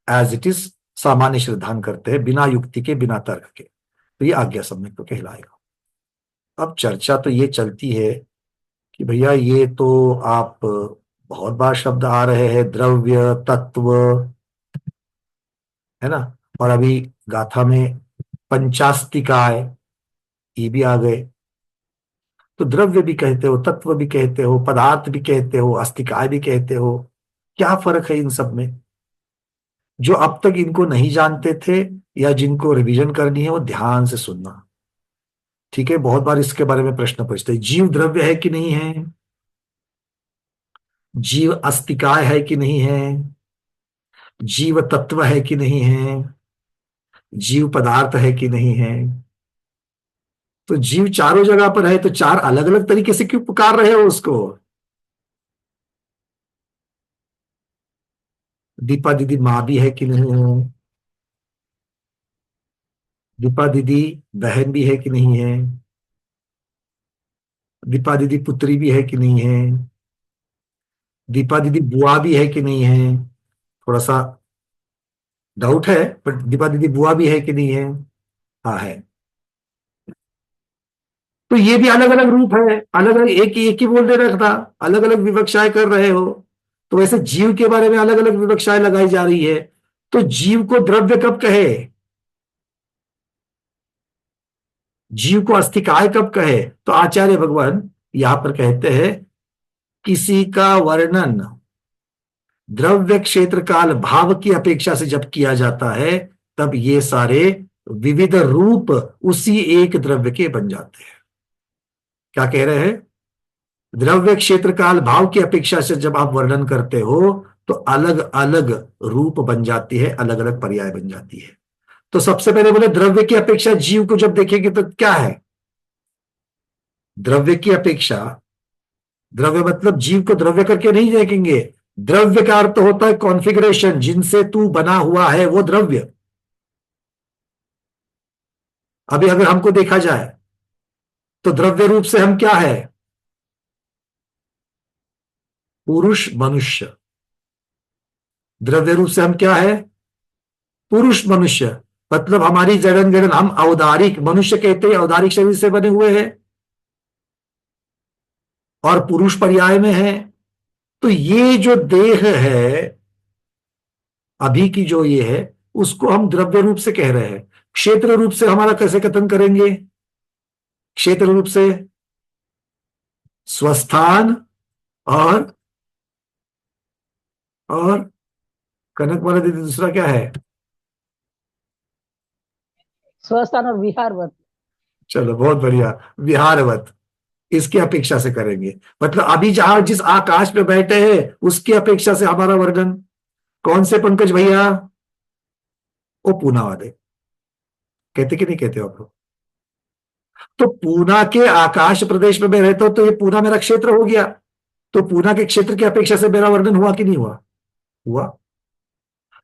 एज इट इज सामान्य श्रद्धान करते हैं, बिना युक्ति के, बिना तर्क के, तो ये आज्ञा सम्यक्त्व कहलाएगा। अब चर्चा तो ये चलती है कि भैया ये तो आप बहुत बार शब्द आ रहे हैं, द्रव्य, तत्व, है ना, और अभी गाथा में पंचास्तिकाय ये भी आ गए, तो द्रव्य भी कहते हो, तत्व भी कहते हो, पदार्थ भी कहते हो, अस्तिकाय भी कहते हो, क्या फर्क है इन सब में? जो अब तक इनको नहीं जानते थे या जिनको रिवीजन करनी है वो ध्यान से सुनना। ठीक है, बहुत बार इसके बारे में प्रश्न पूछते हैं, जीव द्रव्य है कि नहीं है, जीव अस्तिकाय है कि नहीं है, जीव तत्व है कि नहीं है, जीव पदार्थ है कि नहीं है। तो जीव चारों जगह पर है, तो 4 अलग अलग तरीके से क्यों पुकार रहे हो उसको? दीपा दीदी माँ भी है कि नहीं है, दीपा दीदी बहन भी है कि नहीं है, दीपा दीदी पुत्री भी है कि नहीं है? दीपा दीदी बुआ भी है कि नहीं है? थोड़ा सा डाउट है, बट दीपा दीदी बुआ भी है कि नहीं है? हाँ है। तो ये भी अलग अलग रूप है, अलग अलग, एक ही बोल दे रखा था, अलग अलग विवक्षाएं कर रहे हो। तो वैसे जीव के बारे में अलग अलग विवक्षाएं लगाई जा रही है। तो जीव को द्रव्य कब कहे, जीव को अस्थिकाय कब कहे? तो आचार्य भगवान यहां पर कहते हैं किसी का वर्णन द्रव्य क्षेत्र काल भाव की अपेक्षा से जब किया जाता है, तब ये सारे विविध रूप उसी एक द्रव्य के बन जाते हैं। क्या कह रहे हैं? द्रव्य क्षेत्र काल भाव की अपेक्षा से जब आप वर्णन करते हो तो अलग अलग रूप बन जाती है, अलग अलग पर्याय बन जाती है। तो सबसे पहले बोले द्रव्य की अपेक्षा जीव को जब देखेंगे तो क्या है? द्रव्य की अपेक्षा, द्रव्य मतलब जीव को द्रव्य करके नहीं देखेंगे। द्रव्य का अर्थ होता है कॉन्फ़िगरेशन, जिनसे तू बना हुआ है वो द्रव्य। अभी अगर हमको देखा जाए तो द्रव्य रूप से हम क्या है? पुरुष मनुष्य। द्रव्य रूप से हम क्या है? पुरुष मनुष्य। मतलब हमारी जड़न गड़न, हम औदारिक मनुष्य कहते हैं, औदारिक शरीर से बने हुए हैं और पुरुष पर्याय में है। तो ये जो देह है अभी की जो ये है, उसको हम द्रव्य रूप से कह रहे हैं। क्षेत्र रूप से हमारा कैसे कथन करेंगे? क्षेत्र रूप से स्वस्थान और कनक वाला दीदी दूसरा क्या है? स्वस्थान और विहारवत। चलो बहुत बढ़िया, विहारवत। इसकी अपेक्षा से करेंगे। मतलब अभी जहां जिस आकाश पे बैठे हैं उसकी अपेक्षा से हमारा वर्णन। कौन से पंकज भैया? वो पूना वाले कहते कि नहीं कहते हो आप लोग? तो पूना के आकाश प्रदेश में मैं रहता हूं तो ये पूना मेरा क्षेत्र हो गया। तो पूना के क्षेत्र की अपेक्षा से मेरा वर्णन हुआ कि नहीं हुआ? हुआ।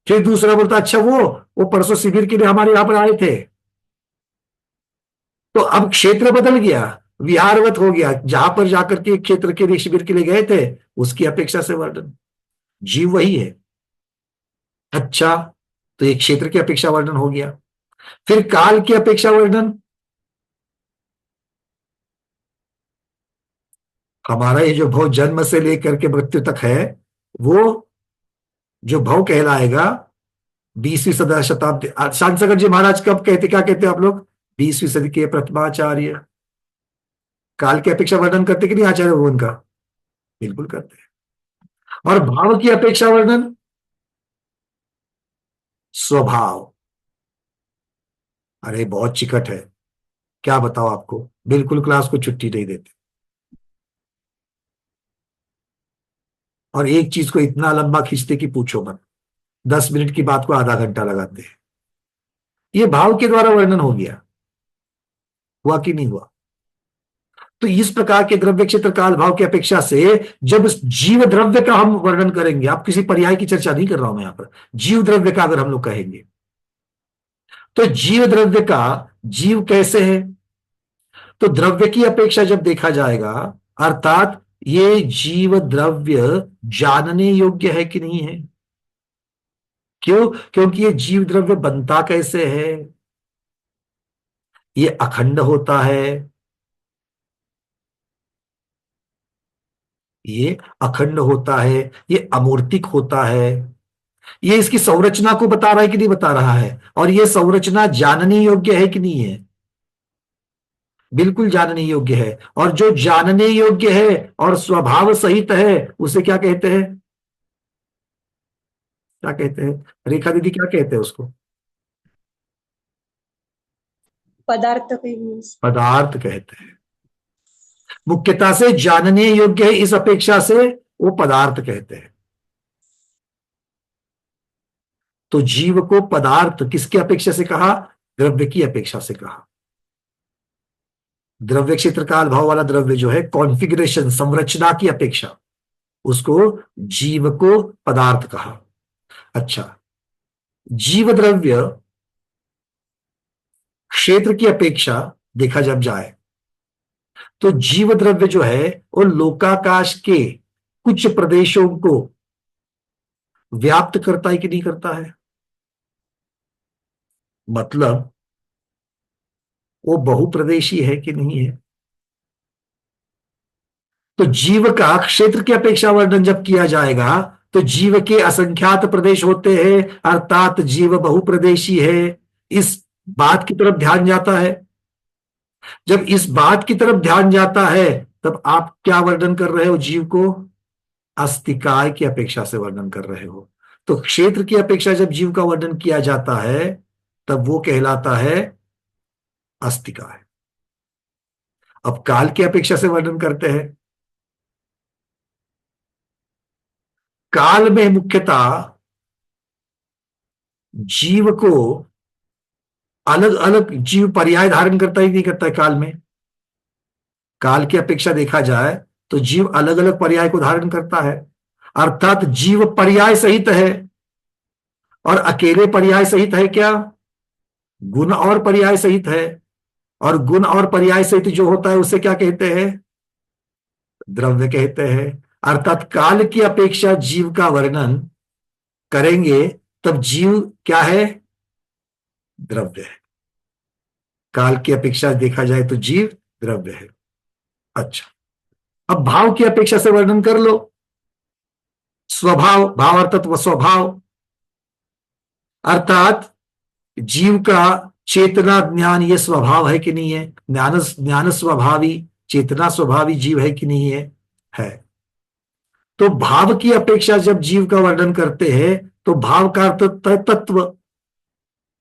फिर दूसरा बोलता अच्छा वो परसों शिविर के लिए हमारे यहां पर आए थे, तो अब क्षेत्र बदल गया, विहारवत हो गया। जहां पर जाकर के क्षेत्र के लिए शिविर के लिए गए थे उसकी अपेक्षा से वर्णन। जीव वही है। अच्छा, तो ये क्षेत्र की अपेक्षा वर्णन हो गया। फिर काल की अपेक्षा वर्णन। हमारा ये जो भव जन्म से लेकर के मृत्यु तक है, वो जो भव कहलाएगा 20वीं सदा शताब्दी। शांतसागर जी महाराज कब कहते, क्या कहते आप लोग? 20वीं सदी के प्रथमाचार्य काल की अपेक्षा वर्णन करते कि नहीं आचार्य भगवान का? बिल्कुल करते हैं। और भाव की अपेक्षा वर्णन स्वभाव। अरे बहुत चिकट है, क्या बताओ आपको, बिल्कुल क्लास को छुट्टी नहीं देते और एक चीज को इतना लंबा खींचते कि पूछो मत। 10 मिनट की बात को आधा घंटा लगाते हैं। ये भाव के द्वारा वर्णन हो गया। हुआ कि नहीं हुआ? तो इस प्रकार के द्रव्य क्षेत्र काल भाव की अपेक्षा से जब जीव द्रव्य का हम वर्णन करेंगे, आप किसी पर्याय की चर्चा नहीं कर रहा हूं मैं यहां पर, जीव द्रव्य का अगर हम लोग कहेंगे तो जीव द्रव्य का, जीव कैसे है? तो द्रव्य की अपेक्षा जब देखा जाएगा, अर्थात ये जीव द्रव्य जानने योग्य है कि नहीं है। क्यों? क्योंकि ये जीव द्रव्य बनता कैसे है? ये अखंड होता है, ये अखंड होता है, ये अमूर्तिक होता है। ये इसकी संरचना को बता रहा है कि नहीं बता रहा है? और ये संरचना जानने योग्य है कि नहीं है? बिल्कुल जानने योग्य है। और जो जानने योग्य है और स्वभाव सहित है उसे क्या कहते हैं? क्या कहते हैं रेखा दीदी, क्या कहते हैं उसको? पदार्थ पदार्थ कहते हैं। मुख्यता से जानने योग्य है, इस अपेक्षा से वो पदार्थ कहते हैं। तो जीव को पदार्थ किसकी अपेक्षा से कहा? द्रव्य की अपेक्षा से कहा। द्रव्य क्षेत्र काल भाव वाला द्रव्य जो है, कॉन्फ़िगरेशन, संरचना की अपेक्षा, उसको जीव को पदार्थ कहा। अच्छा, जीव द्रव्य क्षेत्र की अपेक्षा देखा जब जाए तो जीव द्रव्य जो है वो लोकाकाश के कुछ प्रदेशों को व्याप्त करता है कि नहीं करता है? मतलब वो बहुप्रदेशी है कि नहीं है? तो जीव का क्षेत्र की अपेक्षा वर्णन जब किया जाएगा तो जीव के असंख्यात प्रदेश होते हैं, अर्थात जीव बहुप्रदेशी है, इस बात की तरफ ध्यान जाता है। जब इस बात की तरफ ध्यान जाता है तब आप क्या वर्णन कर रहे हो? जीव को अस्तिकाय की अपेक्षा से वर्णन कर रहे हो। तो क्षेत्र की अपेक्षा जब जीव का वर्णन किया जाता है तब वो कहलाता है अस्तिकाय। अब काल की अपेक्षा से वर्णन करते हैं। काल में मुख्यतः जीव को अलग अलग जीव पर्याय धारण करता ही नहीं करता है। काल में, काल की अपेक्षा देखा जाए तो जीव अलग अलग पर्याय को धारण करता है, अर्थात जीव पर्याय सहित है। और अकेले पर्याय सहित है क्या? गुण और पर्याय सहित है। और गुण और पर्याय सहित जो होता है उसे क्या कहते हैं? द्रव्य कहते हैं। अर्थात काल की अपेक्षा जीव का वर्णन करेंगे तब जीव क्या है? द्रव्य है। काल की अपेक्षा देखा जाए तो जीव द्रव्य है। अच्छा, अब भाव की अपेक्षा से वर्णन कर लो। स्वभाव, भाव अर्थात व स्वभाव, अर्थात जीव का चेतना ज्ञान ये स्वभाव है कि नहीं है? ज्ञान स्वभावी, चेतना स्वभावी जीव है कि नहीं है? है। तो भाव की अपेक्षा जब जीव का वर्णन करते हैं तो भाव का अर्थ होता है तत्व।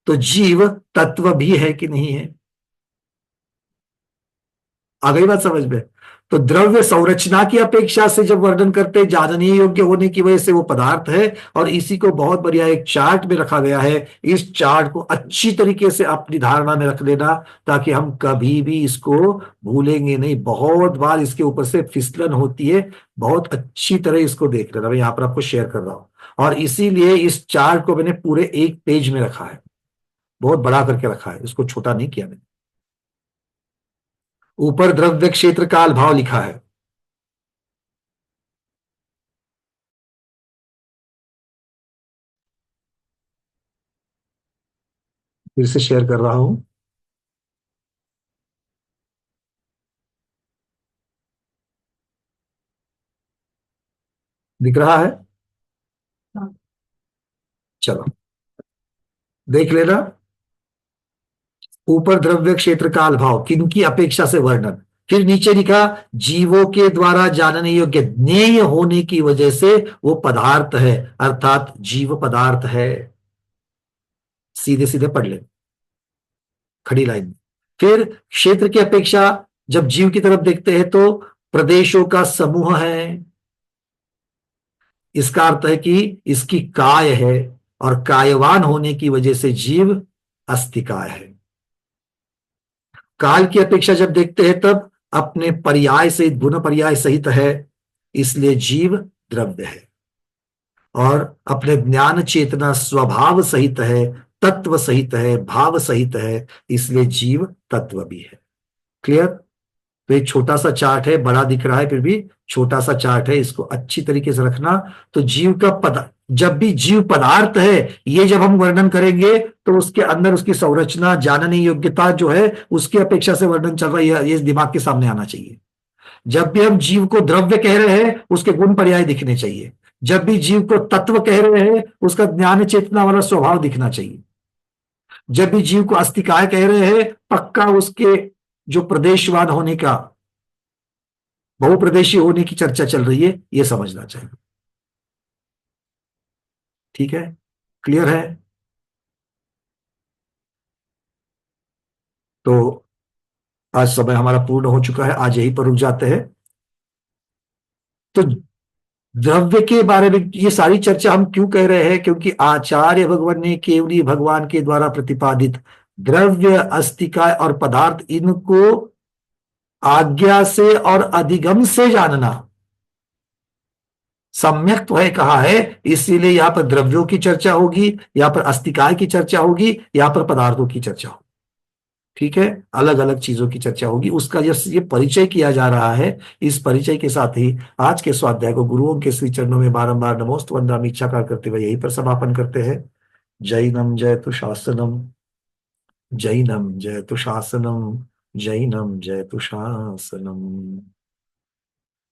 तो जीव तत्व भी है कि नहीं है? आ गई बात समझ में? तो द्रव्य संरचना की अपेक्षा से जब वर्णन करते हैं, जाननीय योग्य होने की वजह से वो पदार्थ है। और इसी को बहुत बढ़िया एक चार्ट में रखा गया है। इस चार्ट को अच्छी तरीके से अपनी धारणा में रख लेना ताकि हम कभी भी इसको भूलेंगे नहीं। बहुत बार इसके ऊपर से फिसलन होती है, बहुत अच्छी तरह इसको देख लेना। मैं यहाँ पर आपको शेयर कर रहा हूं और इसीलिए इस चार्ट को मैंने पूरे एक पेज में रखा है, बहुत बड़ा करके रखा है, इसको छोटा नहीं किया मैंने। ऊपर द्रव्य क्षेत्र काल भाव लिखा है। फिर से शेयर कर रहा हूं। दिख रहा है? चलो देख लेना। ऊपर द्रव्य क्षेत्र काल भाव किनकी अपेक्षा से वर्णन। फिर नीचे लिखा जीवों के द्वारा जानने योग्य ज्ञेय होने की वजह से वो पदार्थ है, अर्थात जीव पदार्थ है। सीधे सीधे पढ़ ले खड़ी लाइन में। फिर क्षेत्र की अपेक्षा जब जीव की तरफ देखते हैं तो प्रदेशों का समूह है। इसका अर्थ है कि इसकी काय है और कायवान होने की वजह से जीव अस्तिकाय है। काल की अपेक्षा जब देखते हैं तब अपने पर्याय सहित, गुण पर्याय सहित है, इसलिए जीव द्रव्य है। और अपने ज्ञान चेतना स्वभाव सहित है, तत्व सहित है, भाव सहित है, इसलिए जीव तत्व भी है। क्लियर? तो एक छोटा सा चार्ट है, बड़ा दिख रहा है फिर भी छोटा सा चार्ट है, इसको अच्छी तरीके से रखना। तो जीव का जब भी जीव पदार्थ है ये जब हम वर्णन करेंगे तो उसके अंदर उसकी संरचना, जानने योग्यता जो है उसकी अपेक्षा से वर्णन चल रहा है, ये दिमाग के सामने आना चाहिए। जब भी हम जीव को द्रव्य कह रहे हैं उसके गुण पर्याय दिखने चाहिए। जब भी जीव को तत्व कह रहे हैं उसका ज्ञान चेतना वाला स्वभाव दिखना चाहिए। जब भी जीव को अस्तिकाय कह रहे हैं पक्का उसके जो प्रदेशवान होने का, बहुप्रदेशी होने की चर्चा चल रही है, यह समझना चाहिए। ठीक है? क्लियर है? तो आज समय हमारा पूर्ण हो चुका है, आज यहीं पर रुक जाते हैं। तो द्रव्य के बारे में ये सारी चर्चा हम क्यों कह रहे हैं? क्योंकि आचार्य भगवान ने केवली भगवान के द्वारा प्रतिपादित द्रव्य, अस्तिकाय और पदार्थ, इनको आज्ञा से और अधिगम से जानना सम्यक तो है कहा है, इसीलिए यहां पर द्रव्यों की चर्चा होगी, यहां पर अस्तिकाय की चर्चा होगी, यहां पर पदार्थों की चर्चा होगी। ठीक है, अलग अलग चीजों की चर्चा होगी, उसका ये परिचय किया जा रहा है। इस परिचय के साथ ही आज के स्वाध्याय को गुरुओं के श्री चरणों में बारंबार नमोस्तु वंदनामि इच्छाकार करते हुए यहीं पर समापन करते हैं। जैनम जयतु शासनम, जैनम जयतु शासनम, जैनम जयतु शासनम।